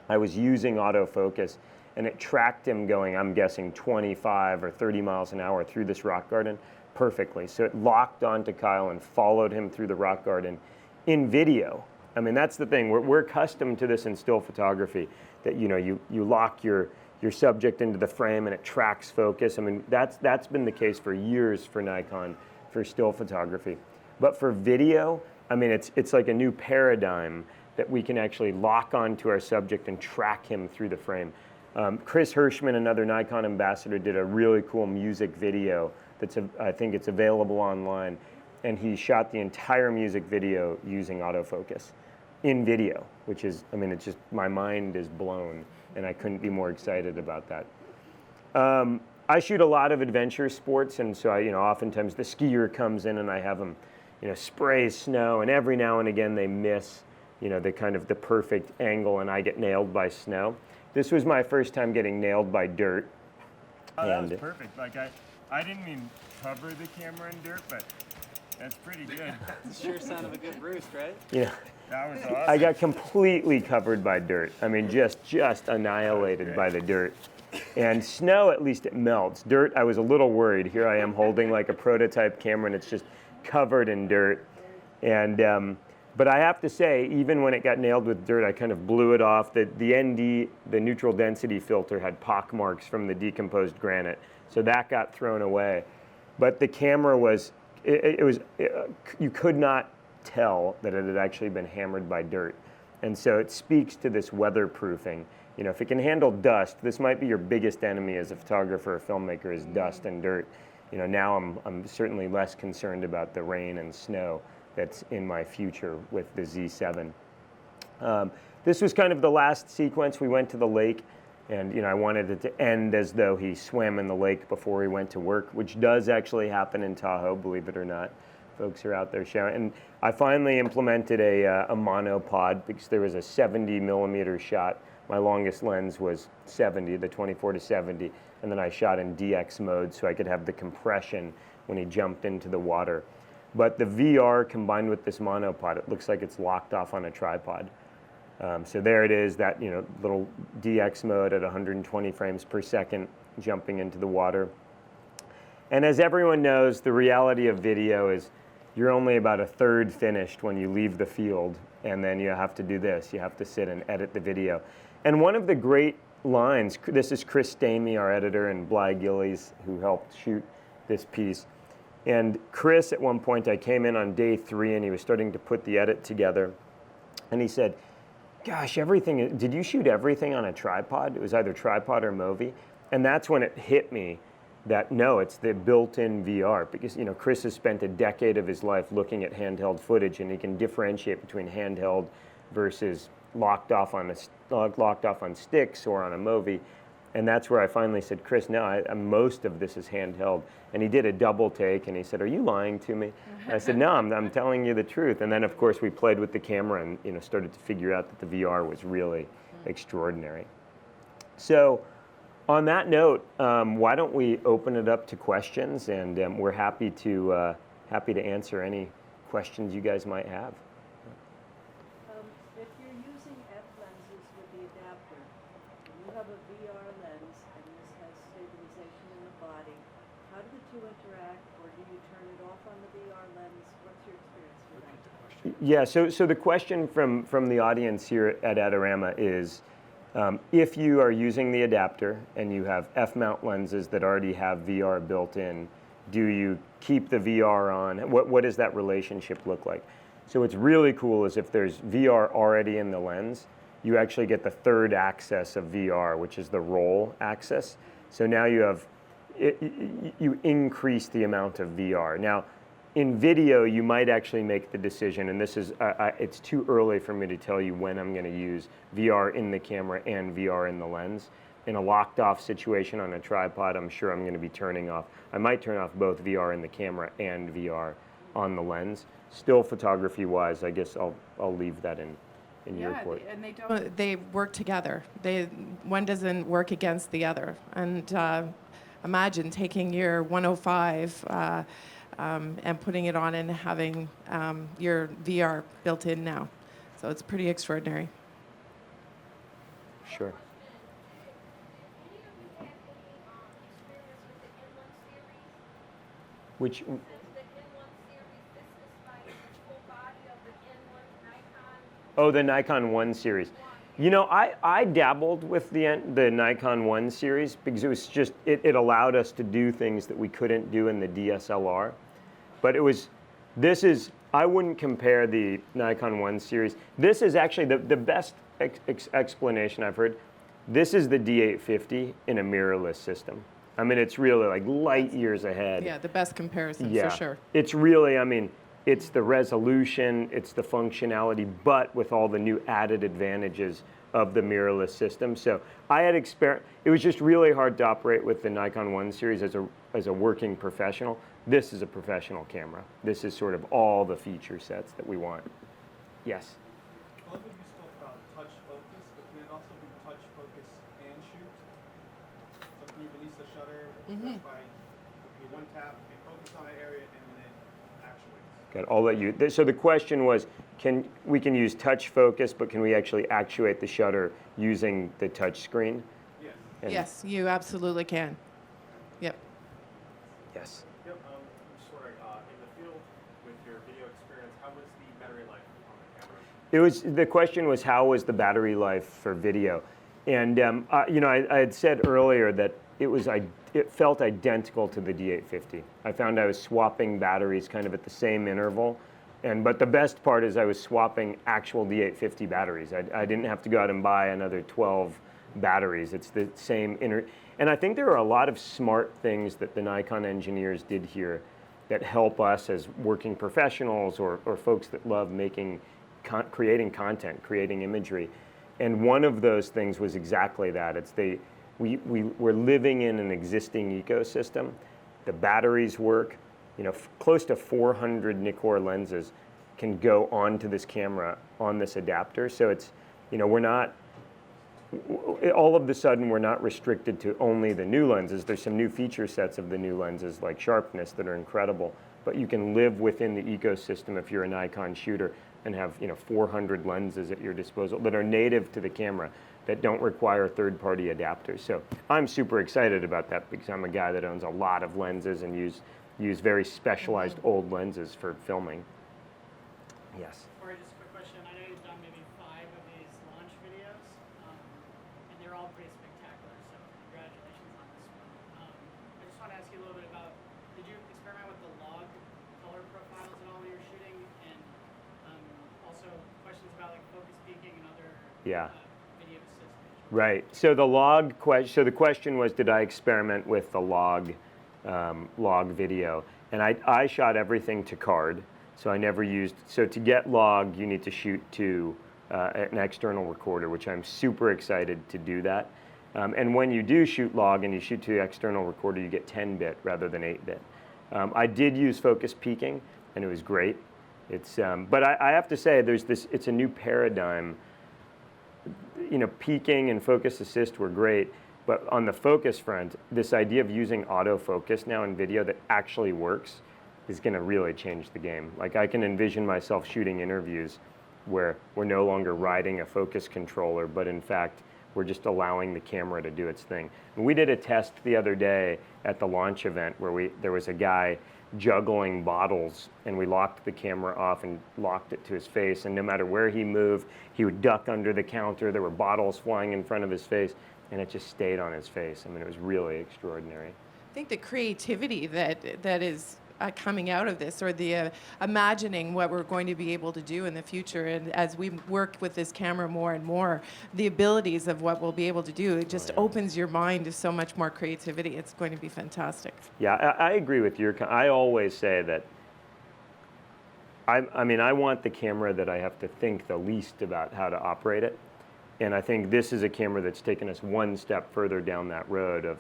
[SPEAKER 1] I was using autofocus, and it tracked him going, I'm guessing 25 or 30 miles an hour through this rock garden perfectly. So it locked onto Kyle and followed him through the rock garden in video. I mean, that's the thing. We're accustomed to this in still photography, that you lock your subject into the frame and it tracks focus. I mean, that's been the case for years for Nikon, for still photography. But for video, I mean, it's like a new paradigm that we can actually lock onto our subject and track him through the frame. Chris Hirschman, another Nikon ambassador, did a really cool music video I think it's available online, and he shot the entire music video using autofocus in video, which is, I mean, it's just, my mind is blown, and I couldn't be more excited about that. I shoot a lot of adventure sports, and so oftentimes the skier comes in and I have them, spray snow, and every now and again they miss, the perfect angle, and I get nailed by snow. This was my first time getting nailed by dirt. Oh, that was perfect. Like I didn't even cover the camera in dirt, but that's pretty good.
[SPEAKER 5] Sure sound of a good roost, right?
[SPEAKER 1] Yeah.
[SPEAKER 3] That was awesome.
[SPEAKER 1] I got completely covered by dirt. I mean, just annihilated by the dirt. And snow, at least it melts. Dirt, I was a little worried. Here I am holding like a prototype camera and it's just covered in dirt. And but I have to say, even when it got nailed with dirt, I kind of blew it off. The ND, the neutral density filter, had pock marks from the decomposed granite. So that got thrown away. But the camera was, you could not tell that it had actually been hammered by dirt. And so it speaks to this weatherproofing. If it can handle dust, this might be your biggest enemy as a photographer or filmmaker, is dust and dirt. now I'm certainly less concerned about the rain and snow that's in my future with the Z7. This was kind of the last sequence. We went to the lake, and I wanted it to end as though he swam in the lake before he went to work, which does actually happen in Tahoe, believe it or not. Folks are out there showing. And I finally implemented a monopod because there was a 70 millimeter shot. My longest lens was 70, the 24 to 70, and then I shot in DX mode so I could have the compression when he jumped into the water. But the VR combined with this monopod, it looks like it's locked off on a tripod. So there it is, that little DX mode at 120 frames per second, jumping into the water. And as everyone knows, the reality of video is you're only about a third finished when you leave the field, and then you have to do this. You have to sit and edit the video. And one of the great lines, this is Chris Stamey, our editor, and Bly Gillies, who helped shoot this piece. And Chris, at one point, I came in on day 3, and he was starting to put the edit together. And he said, gosh, did you shoot everything on a tripod? It was either tripod or Movi. And that's when it hit me that no, it's the built-in VR, because Chris has spent a decade of his life looking at handheld footage, and he can differentiate between handheld versus locked off on sticks or on a Movi. And that's where I finally said, Chris, no, most of this is handheld. And he did a double take, and he said, are you lying to me? And I said, no, I'm telling you the truth. And then, of course, we played with the camera and started to figure out that the VR was really extraordinary. So on that note, why don't we open it up to questions, and we're happy to answer any questions you guys might have.
[SPEAKER 6] If you're using F lenses with the adapter, and you have a VR lens and this has stabilization in the body, how do the two interact, or do you turn it off on the VR lens? What's your experience with that?
[SPEAKER 1] Yeah, so the question from the audience here at Adorama is, if you are using the adapter and you have F-mount lenses that already have VR built in, do you keep the VR on? What does that relationship look like? So what's really cool is if there's VR already in the lens, you actually get the third axis of VR, which is the roll axis. So now you increase the amount of VR. Now, in video, you might actually make the decision, and this is, it's too early for me to tell you when I'm going to use VR in the camera and VR in the lens. In a locked off situation on a tripod, I'm sure I'm going to be turning off. I might turn off both VR in the camera and VR on the lens. Still photography wise, I guess I'll leave that in your court.
[SPEAKER 2] And they work together. One doesn't work against the other. And imagine taking your 105 and putting it on and having your VR built in now. So it's pretty extraordinary.
[SPEAKER 1] Sure. Which? Oh, the Nikon 1 series. I dabbled with the Nikon 1 series because it was just, it allowed us to do things that we couldn't do in the DSLR. But I wouldn't compare the Nikon 1 series. This is actually the best explanation I've heard. This is the D850 in a mirrorless system. I mean, it's really like light years ahead.
[SPEAKER 2] Yeah, the best comparison for sure.
[SPEAKER 1] It's really, it's the resolution, it's the functionality, but with all the new added advantages of the mirrorless system. So it was just really hard to operate with the Nikon 1 series as a working professional. This is a professional camera. This is sort of all the feature sets that we want. Yes?
[SPEAKER 3] Both of you spoke about touch focus, but can it also be touch focus and shoot? So can you release the shutter by one tap, you focus on an area, and then actuate?
[SPEAKER 1] Got all that you. So the question was, we can use touch focus, but can we actually actuate the shutter using the touch screen?
[SPEAKER 3] Yes.
[SPEAKER 2] Yes, you absolutely can. Yep.
[SPEAKER 1] Yes.
[SPEAKER 7] Yep, I'm just wondering, in the field with your video experience, how was the battery life on the camera?
[SPEAKER 1] The question was, how was the battery life for video? And I had said earlier that it felt identical to the D850. I found I was swapping batteries kind of at the same interval. But the best part is I was swapping actual D850 batteries. I didn't have to go out and buy another 12 batteries. It's the same and I think there are a lot of smart things that the Nikon engineers did here that help us as working professionals or folks that love creating content, creating imagery. And one of those things was exactly that. We're living in an existing ecosystem. The batteries work. You know, close to 400 Nikkor lenses can go onto this camera on this adapter. So it's, you know, all of a sudden we're not restricted to only the new lenses. There's some new feature sets of the new lenses like sharpness that are incredible, but you can live within the ecosystem if you're a Nikon shooter and have, you know, 400 lenses at your disposal that are native to the camera that don't require third-party adapters. So I'm super excited about that because I'm a guy that owns a lot of lenses and use very specialized old lenses for filming. Yes.
[SPEAKER 5] Corey, just a quick question. I know you've done maybe 5 of these launch videos, and they're all pretty spectacular, so congratulations on this one. I just want to ask you a little bit about, did you experiment with the log color profiles at all when you were shooting? And also questions about like focus peaking and other
[SPEAKER 1] Yeah.
[SPEAKER 5] video assist.
[SPEAKER 1] Right. So so the question was, did I experiment with the log video? And I shot everything to card. So I never used, so to get log, you need to shoot to an external recorder, which I'm super excited to do that. And when you do shoot log and you shoot to the external recorder, you get 10-bit rather than 8-bit. I did use focus peaking, and it was great. But I have to say, it's a new paradigm. You know, peaking and focus assist were great, but on the focus front, this idea of using autofocus now in video that actually works is going to really change the game. Like, I can envision myself shooting interviews where we're no longer riding a focus controller, but in fact, we're just allowing the camera to do its thing. And we did a test the other day at the launch event where there was a guy juggling bottles, and we locked the camera off and locked it to his face, and no matter where he moved, he would duck under the counter. There were bottles flying in front of his face, and it just stayed on his face. I mean, it was really extraordinary.
[SPEAKER 2] I think the creativity that is coming out of this, or the imagining what we're going to be able to do in the future, and as we work with this camera more and more, the abilities of what we'll be able to do, it just opens your mind to so much more creativity. It's going to be fantastic.
[SPEAKER 1] Yeah, I agree with I always say that I mean, I want the camera that I have to think the least about how to operate it. And I think this is a camera that's taken us one step further down that road of,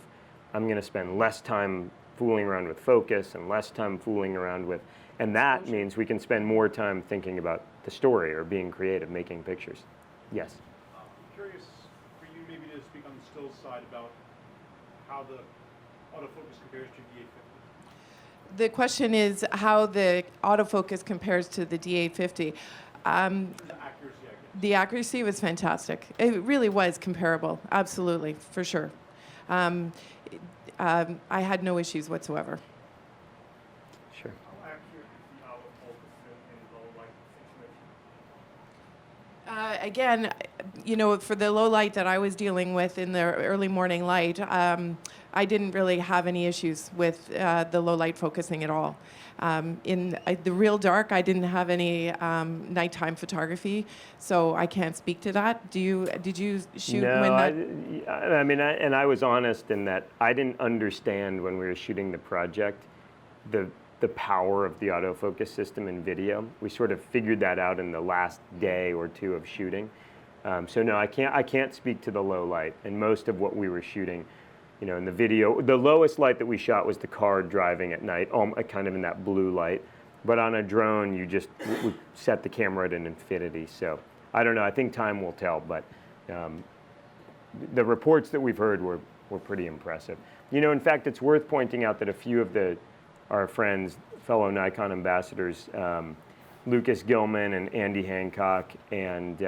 [SPEAKER 1] I'm going to spend less time fooling around with focus and less time fooling around with, and that means we can spend more time thinking about the story or being creative, making pictures. Yes?
[SPEAKER 3] I'm curious for you maybe to speak on the still side about how the autofocus compares to D850.
[SPEAKER 2] The question is how the autofocus compares to the D850.
[SPEAKER 3] The accuracy, I guess.
[SPEAKER 2] The accuracy was fantastic. It really was comparable, absolutely, for sure. I had no issues whatsoever.
[SPEAKER 1] Sure.
[SPEAKER 7] How accurate is the autofocus in low light situation?
[SPEAKER 2] Again, you know, for the low light that I was dealing with in the early morning light, I didn't really have any issues with the low light focusing at all. In the real dark, I didn't have any nighttime photography, so I can't speak to that. Did you shoot
[SPEAKER 1] No,
[SPEAKER 2] when that?
[SPEAKER 1] I mean, and I was honest in that I didn't understand when we were shooting the project the power of the autofocus system in video. We sort of figured that out in the last day or two of shooting. So no, I can't speak to the low light. And most of what we were shooting, you know, in the video, the lowest light that we shot was the car driving at night, kind of in that blue light. But on a drone, we set the camera at an infinity. So I don't know. I think time will tell. But the reports that we've heard were pretty impressive. You know, in fact, it's worth pointing out that a few of our friends, fellow Nikon ambassadors, Lucas Gilman and Andy Hancock and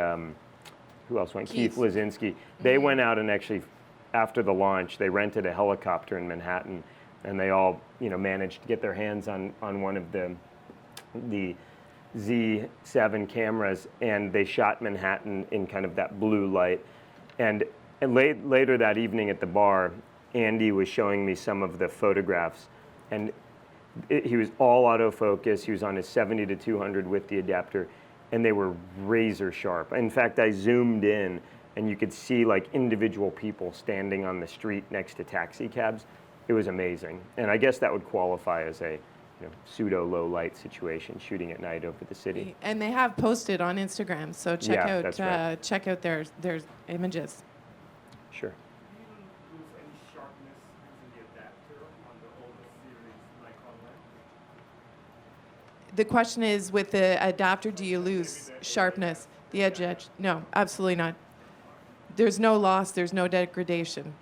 [SPEAKER 1] who else went? Keith Lazinski. They went out and actually, after the launch, they rented a helicopter in Manhattan, and they all, you know, managed to get their hands on one of the Z7 cameras, and they shot Manhattan in kind of that blue light. And later that evening at the bar, Andy was showing me some of the photographs, and he was all autofocus. He was on his 70 to 200 with the adapter, and they were razor sharp. In fact, I zoomed in, and you could see like individual people standing on the street next to taxi cabs. It was amazing. And I guess that would qualify as a pseudo low light situation, shooting at night over the city.
[SPEAKER 2] And they have posted on Instagram, so check
[SPEAKER 1] Yeah,
[SPEAKER 2] out
[SPEAKER 1] that's right.
[SPEAKER 2] check out their images.
[SPEAKER 1] Sure.
[SPEAKER 7] Do you lose any sharpness using the adapter on the older series Nikon lens?
[SPEAKER 2] The question is, with the adapter, do you lose sharpness? The edge? No, absolutely not. There's no loss, there's no degradation.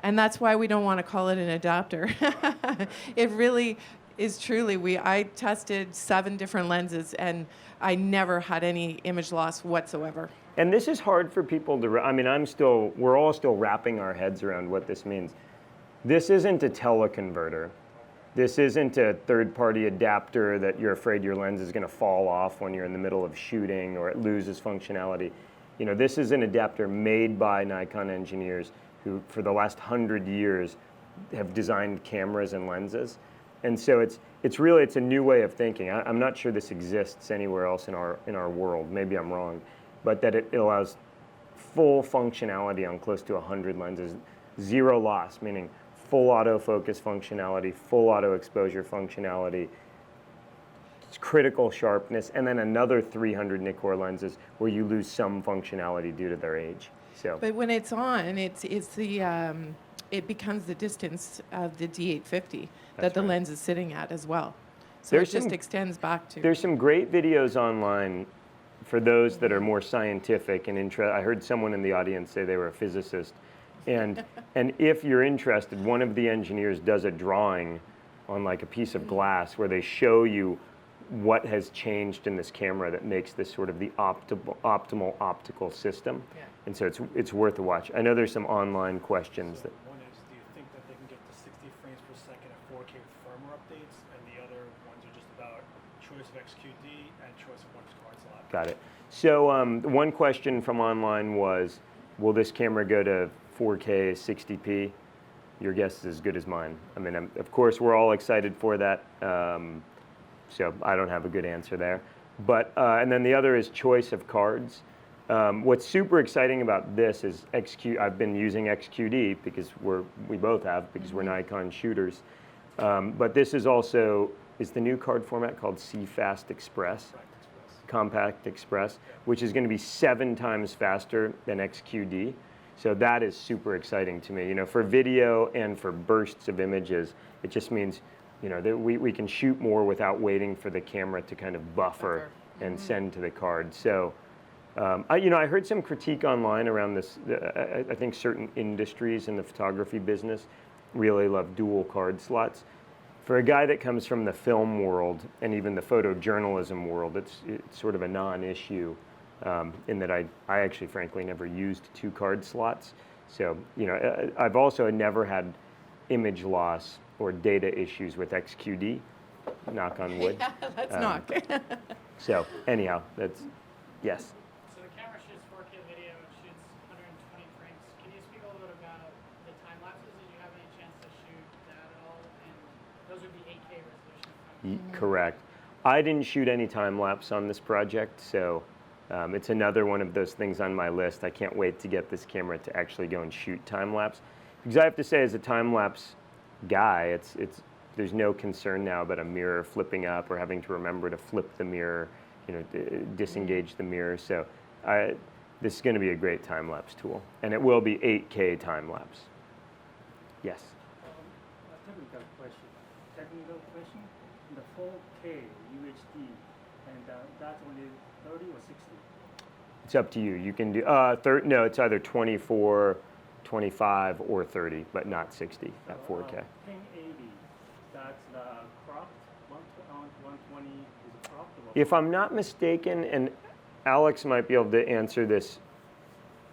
[SPEAKER 2] And that's why we don't want to call it an adapter. It really is truly, I tested 7 different lenses and I never had any image loss whatsoever.
[SPEAKER 1] And this is hard for people to, I mean, we're all still wrapping our heads around what this means. This isn't a teleconverter. This isn't a third-party adapter that you're afraid your lens is going to fall off when you're in the middle of shooting or it loses functionality. This is an adapter made by Nikon engineers who, for the last 100 years, have designed cameras and lenses. And so it's a new way of thinking. I'm not sure this exists anywhere else in our world. Maybe I'm wrong, but that it allows full functionality on close to 100 lenses, zero loss, meaning full autofocus functionality, full auto exposure functionality, critical sharpness, and then another 300 Nikkor lenses where you lose some functionality due to their age. So.
[SPEAKER 2] But when it's on, it becomes the distance of the D850 that the lens is sitting at as well. So it just extends back to.
[SPEAKER 1] There's some great videos online for those that are more scientific and interested. I heard someone in the audience say they were a physicist. And if you're interested, one of the engineers does a drawing on like a piece of glass where they show you what has changed in this camera that makes this sort of the optimal optical system.
[SPEAKER 2] Yeah.
[SPEAKER 1] And so it's worth a watch. I know there's some online questions that.
[SPEAKER 3] One is, do you think that they can get to 60 frames per second at 4K with firmware updates? And the other ones are just about choice of XQD and choice of one card slot.
[SPEAKER 1] Got it. So one question from online was, will this camera go to 4K 60p? Your guess is as good as mine. I mean, of course, we're all excited for that. So I don't have a good answer there. But and then the other is choice of cards. What's super exciting about this is I've been using XQD because we both have, because we're Nikon shooters. But this is the new card format called CFast Express, Compact Express, which is going to be 7 times faster than XQD. So that is super exciting to me. For video and for bursts of images, it just means that we can shoot more without waiting for the camera to kind of buffer and send to the card. So, I heard some critique online around this. I think certain industries in the photography business really love dual card slots. For a guy that comes from the film world and even the photojournalism world, it's sort of a non-issue in that I actually, frankly, never used 2 card slots. So, I've also never had image loss or data issues with XQD, knock on wood.
[SPEAKER 2] Yeah, let's knock.
[SPEAKER 1] So anyhow, yes.
[SPEAKER 5] So the camera shoots 4K video, it shoots 120 frames. Can you speak a little bit about the time lapses? Did you have any chance to shoot that at all? And those would be 8K resolution.
[SPEAKER 1] Correct. I didn't shoot any time lapse on this project, so it's another one of those things on my list. I can't wait to get this camera to actually go and shoot time lapse, because I have to say, as a time lapse guy, there's no concern now about a mirror flipping up or having to remember to flip the mirror, disengage the mirror. So this is going to be a great time lapse tool, and it will be 8K time lapse. Yes.
[SPEAKER 8] A technical question. The 4K UHD, and that's only 30 or 60?
[SPEAKER 1] It's up to you. You can do no. It's either 24, 25, or 30, but not 60 at 4K.
[SPEAKER 8] 1080. That's the cropped. 120 is cropped.
[SPEAKER 1] If I'm not mistaken, and Alex might be able to answer this,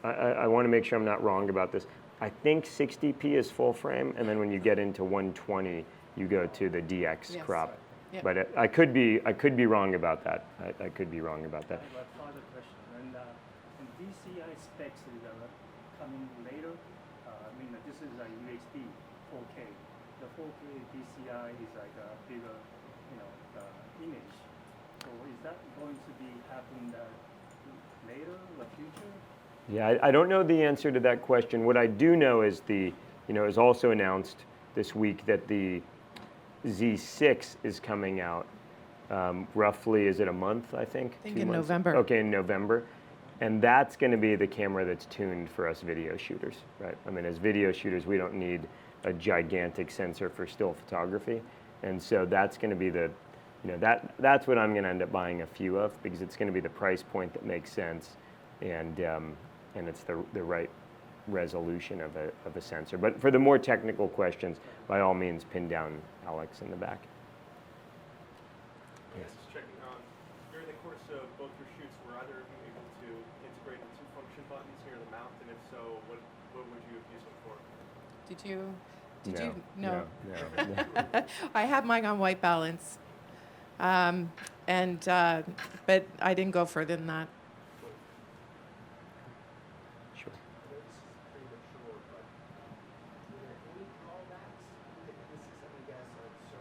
[SPEAKER 1] I want to make sure I'm not wrong about this. I think 60p is full frame, and then when you get into 120, you go to the DX crop.
[SPEAKER 2] Yep.
[SPEAKER 1] But I could be wrong about that. I could be wrong about that.
[SPEAKER 8] But further question, and DCI specs is coming later. This is a UHD 4K. The 4K DCI is like a bigger, image. So is that going to be happening later in the future?
[SPEAKER 1] Yeah, I don't know the answer to that question. What I do know is is also announced this week that the Z6 is coming out. Roughly, is it a month, I think?
[SPEAKER 2] I think
[SPEAKER 1] 2
[SPEAKER 2] in
[SPEAKER 1] months?
[SPEAKER 2] November.
[SPEAKER 1] Okay, in November. And that's going to be the camera that's tuned for us video shooters, right? I mean, as video shooters, we don't need a gigantic sensor for still photography. And so that's going to be that's what I'm going to end up buying a few of, because it's going to be the price point that makes sense, and it's the right resolution of a sensor. But for the more technical questions, by all means, pin down Alex in the back.
[SPEAKER 7] Yes. Just checking. During the course of both your shoots, were either of you able to integrate the two function buttons near the mount? And if so, what would you have used them for?
[SPEAKER 2] Did you?
[SPEAKER 1] No.
[SPEAKER 2] I have mine on white balance, but I didn't go further than that.
[SPEAKER 1] Sure.
[SPEAKER 3] I know this is premature, but were there any callbacks? This is something you guys are so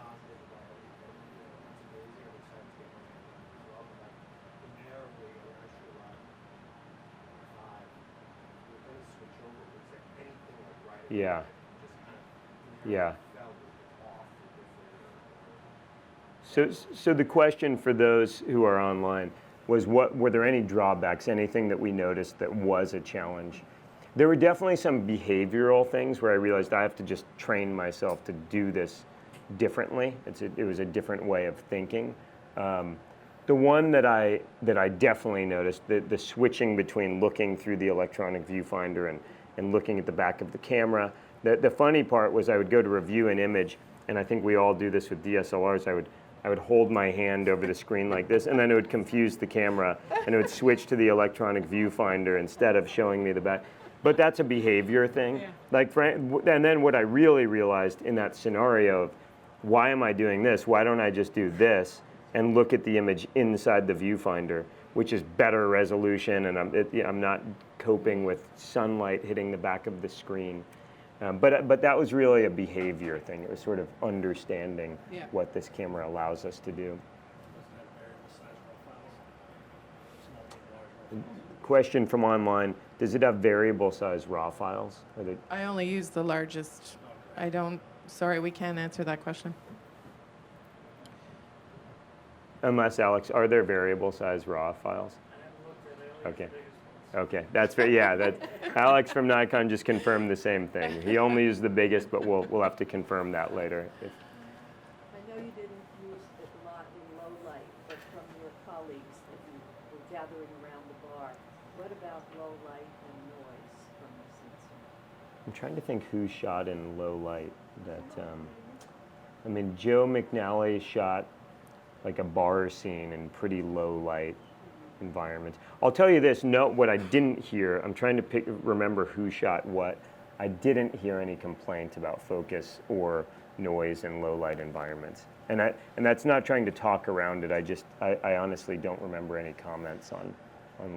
[SPEAKER 3] positive about, and it's amazing. I'm excited to get my hands on it as well. But like invariably, when I shoot a lot of 5, we're going to switch over. Was there anything like right away
[SPEAKER 1] Yeah.
[SPEAKER 3] that just kind of
[SPEAKER 1] Yeah.
[SPEAKER 3] felt off or different?
[SPEAKER 1] So the question for those who are online was, were there any drawbacks, anything that we noticed that was a challenge? There were definitely some behavioral things where I realized I have to just train myself to do this differently. It was a different way of thinking. The one that I definitely noticed, the switching between looking through the electronic viewfinder and looking at the back of the camera. The funny part was I would go to review an image, and I think we all do this with DSLRs. I would hold my hand over the screen like this, and then it would confuse the camera, and it would switch to the electronic viewfinder instead of showing me the back. But that's a behavior thing.
[SPEAKER 2] Yeah.
[SPEAKER 1] And then what I really realized in that scenario of, why am I doing this? Why don't I just do this and look at the image inside the viewfinder, which is better resolution, and I'm not coping with sunlight hitting the back of the screen. But that was really a behavior thing. It was sort of understanding what this camera allows us to do. Question from online, does it have variable size RAW files?
[SPEAKER 2] I only use the largest. Sorry, we can't answer that question.
[SPEAKER 1] Unless, Alex, are there variable size RAW files? Okay. Okay, that's fair. Yeah, Alex from Nikon just confirmed the same thing. He only used the biggest, but we'll have to confirm that later.
[SPEAKER 6] I know you didn't use it a lot in low light, but from your colleagues that you were gathering around the bar, what about low light and noise from the sensor?
[SPEAKER 1] I'm trying to think who shot in low light. I mean, Joe McNally shot like a bar scene in pretty low light environments. I'll tell you this, what I didn't hear, I'm trying to remember who shot what. I didn't hear any complaints about focus or noise in low light environments. And that's not trying to talk around it, I honestly don't remember any comments on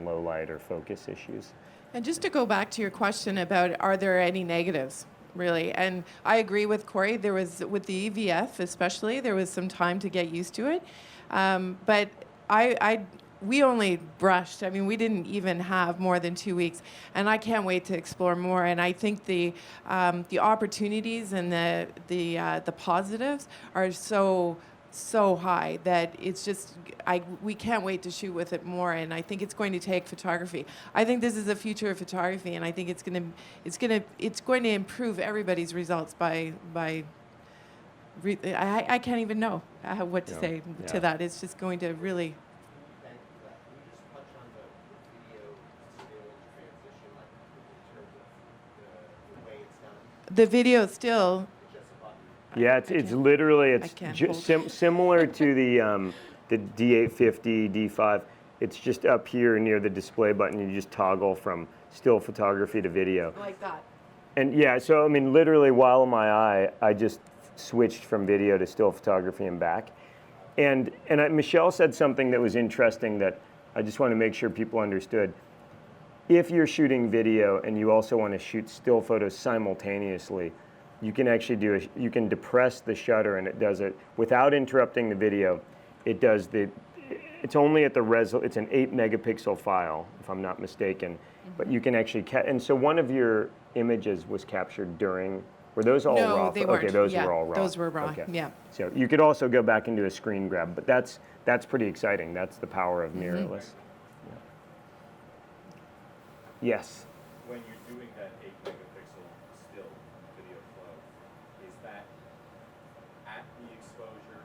[SPEAKER 1] low light or focus issues.
[SPEAKER 2] And just to go back to your question about, are there any negatives? Really, and I agree with Corey. There was, with the EVF especially, there was some time to get used to it. But we only brushed. I mean, we didn't even have more than 2 weeks, and I can't wait to explore more. And I think the opportunities and the positives are so high that it's just we can't wait to shoot with it more. And I think it's going to take photography. I think this is the future of photography, and I think it's going to improve everybody's results by. I can't even know what to say to that. It's just going to really.
[SPEAKER 3] Thank you for that. Can you just touch on the video still transition, like in terms of the way it's done?
[SPEAKER 2] The video still.
[SPEAKER 3] It's just a button.
[SPEAKER 1] Yeah, it's literally
[SPEAKER 2] can't
[SPEAKER 1] similar to the D850, D5. It's just up here near the display button. You just toggle from still photography to video.
[SPEAKER 2] Like that.
[SPEAKER 1] And yeah, so I mean, literally while in my eye, I just switched from video to still photography and back. And Michelle said something that was interesting that I just want to make sure people understood. If you're shooting video and you also want to shoot still photos simultaneously, you can actually you can depress the shutter and it does it without interrupting the video. It does it's only at the it's an 8 megapixel file, if I'm not mistaken. but you can actually and so one of your images was captured during. Were those all
[SPEAKER 2] No,
[SPEAKER 1] raw?
[SPEAKER 2] they
[SPEAKER 1] Okay,
[SPEAKER 2] weren't.
[SPEAKER 1] those
[SPEAKER 2] Yeah,
[SPEAKER 1] were all raw.
[SPEAKER 2] those were raw,
[SPEAKER 1] Okay.
[SPEAKER 2] yeah.
[SPEAKER 1] So you could also go back and do a screen grab, but that's pretty exciting. That's the power of mirrorless. Yeah. Yes.
[SPEAKER 9] When you're doing that 8 megapixel still video flow, is that at the exposure?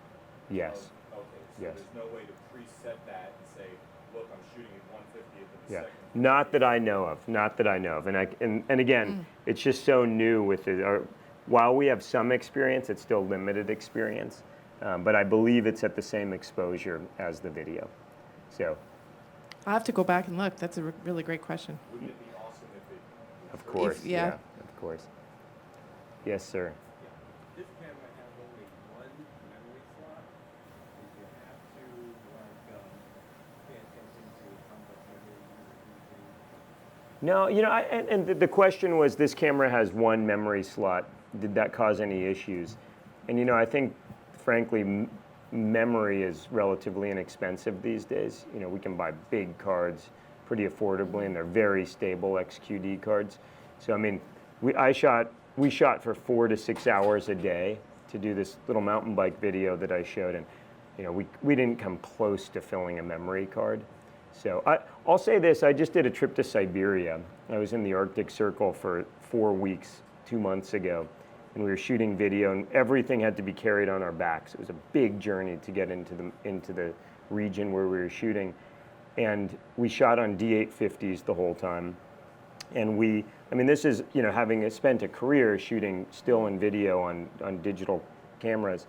[SPEAKER 1] Yes.
[SPEAKER 9] Okay, so
[SPEAKER 1] Yes.
[SPEAKER 9] there's no way to preset that and say, look, I'm shooting at 1/50th of a
[SPEAKER 1] Yeah.
[SPEAKER 9] second.
[SPEAKER 1] Not that I know of. Not that I know of. And again, it's just so new with it. While we have some experience, it's still limited experience. But I believe it's at the same exposure as the video. So,
[SPEAKER 2] I'll have to go back and look. That's a really great question.
[SPEAKER 9] Wouldn't it be awesome if it?
[SPEAKER 1] of course,
[SPEAKER 2] yeah.
[SPEAKER 1] of course. Yes, sir.
[SPEAKER 10] This camera has only one memory slot. Did you have to pay attention to how much memory you were using?
[SPEAKER 1] No, you know, and the question was, this camera has one memory slot. Did that cause any issues? And you know, I think, frankly, memory is relatively inexpensive these days. You know, we can buy big cards pretty affordably, and they're very stable XQD cards. So I mean, we shot for 4 to 6 hours a day to do this little mountain bike video that I showed, and you know, we didn't come close to filling a memory card. So I'll say this: I just did a trip to Siberia. I was in the Arctic Circle for 4 weeks 2 months ago, and we were shooting video, and everything had to be carried on our backs. It was a big journey to get into the region where we were shooting, and we shot on D850s the whole time. And I mean, this is, you know, having spent a career shooting still and video on digital cameras,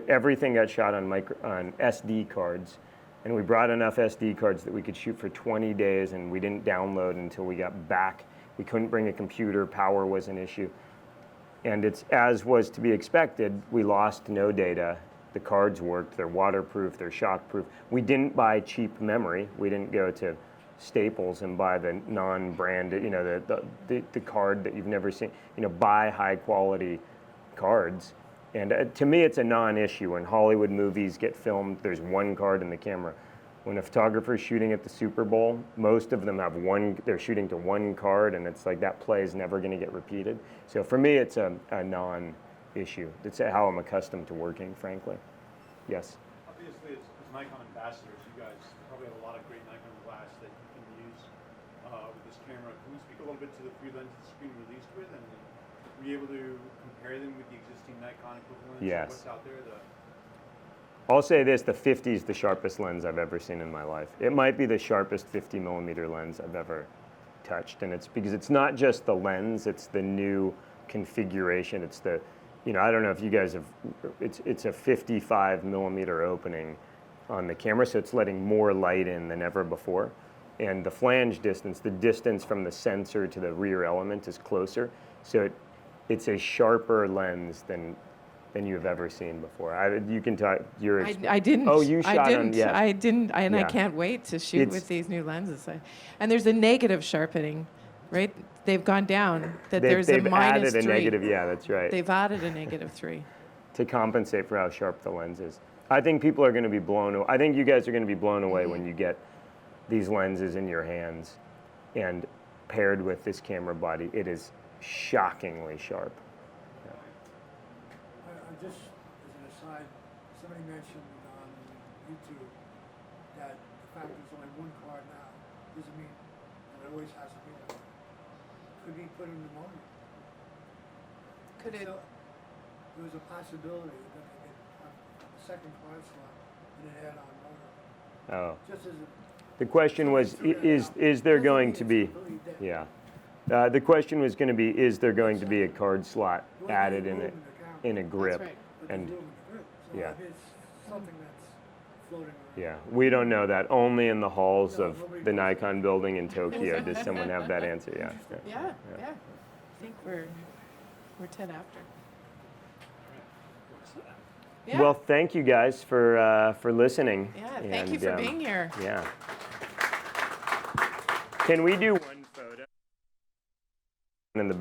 [SPEAKER 1] everything got shot on SD cards, and we brought enough SD cards that we could shoot for 20 days, and we didn't download until we got back. We couldn't bring a computer, power was an issue. And it's, as was to be expected, we lost no data. The cards worked, they're waterproof, they're shockproof. We didn't buy cheap memory. We didn't go to Staples and buy the non-branded, you know, the card that you've never seen. You know, buy high quality cards. And to me, it's a non-issue. When Hollywood movies get filmed, there's one card in the camera. When a photographer's shooting at the Super Bowl, most of them have they're shooting to one card, and it's like that play is never going to get repeated. So for me, it's a non-issue. It's how I'm accustomed to working, frankly. Yes?
[SPEAKER 3] Obviously, as Nikon ambassadors, you guys probably have a lot of great Nikon glass that you can use with this camera. Can you speak a little bit to the 3 lenses it's been released with, and were you able to compare them with the existing Nikon equivalents?
[SPEAKER 1] Yes.
[SPEAKER 3] What's out there?
[SPEAKER 1] I'll say this, the 50 is the sharpest lens I've ever seen in my life. It might be the sharpest 50 millimeter lens I've ever touched. And it's because it's not just the lens, it's the new configuration. It's the, you know, I don't know if you guys have, it's a 55 millimeter opening on the camera, so it's letting more light in than ever before. And the flange distance, the distance from the sensor to the rear element is closer. So it's a sharper lens than you've ever seen before. You can talk.
[SPEAKER 2] I didn't.
[SPEAKER 1] Oh, you shot on. Yeah.
[SPEAKER 2] I didn't, and I
[SPEAKER 1] Yeah.
[SPEAKER 2] can't wait to shoot with these new lenses. And there's a negative sharpening, right? They've gone down. There's a minus
[SPEAKER 1] added a
[SPEAKER 2] 3.
[SPEAKER 1] negative. Yeah, that's right.
[SPEAKER 2] They've added a negative 3.
[SPEAKER 1] To compensate for how sharp the lens is. I think people are going to be blown away. I think you guys are going to be blown away when you get these lenses in your hands, and paired with this camera body, it is shockingly sharp.
[SPEAKER 11] Just as an aside, somebody mentioned on YouTube that the fact there's only one card now doesn't mean that it always has to be that way. Could be put in pneumonia.
[SPEAKER 2] Could it?
[SPEAKER 11] So, there was a possibility that they get a second card slot and an add-on motor.
[SPEAKER 1] Oh.
[SPEAKER 11] Just as
[SPEAKER 1] The question was, is there going to be? Yeah. The question was going to be, is there going to be a card slot added in a grip?
[SPEAKER 2] That's right.
[SPEAKER 1] And yeah.
[SPEAKER 11] It's something that's floating around.
[SPEAKER 1] Yeah, we don't know that. Only in the halls of the Nikon building in Tokyo does someone have that answer. Yeah.
[SPEAKER 2] Yeah. I think we're 10 after. Yeah.
[SPEAKER 1] Well, thank you guys for listening.
[SPEAKER 2] Yeah, thank you for being here.
[SPEAKER 1] Yeah. Can we do one photo in the back?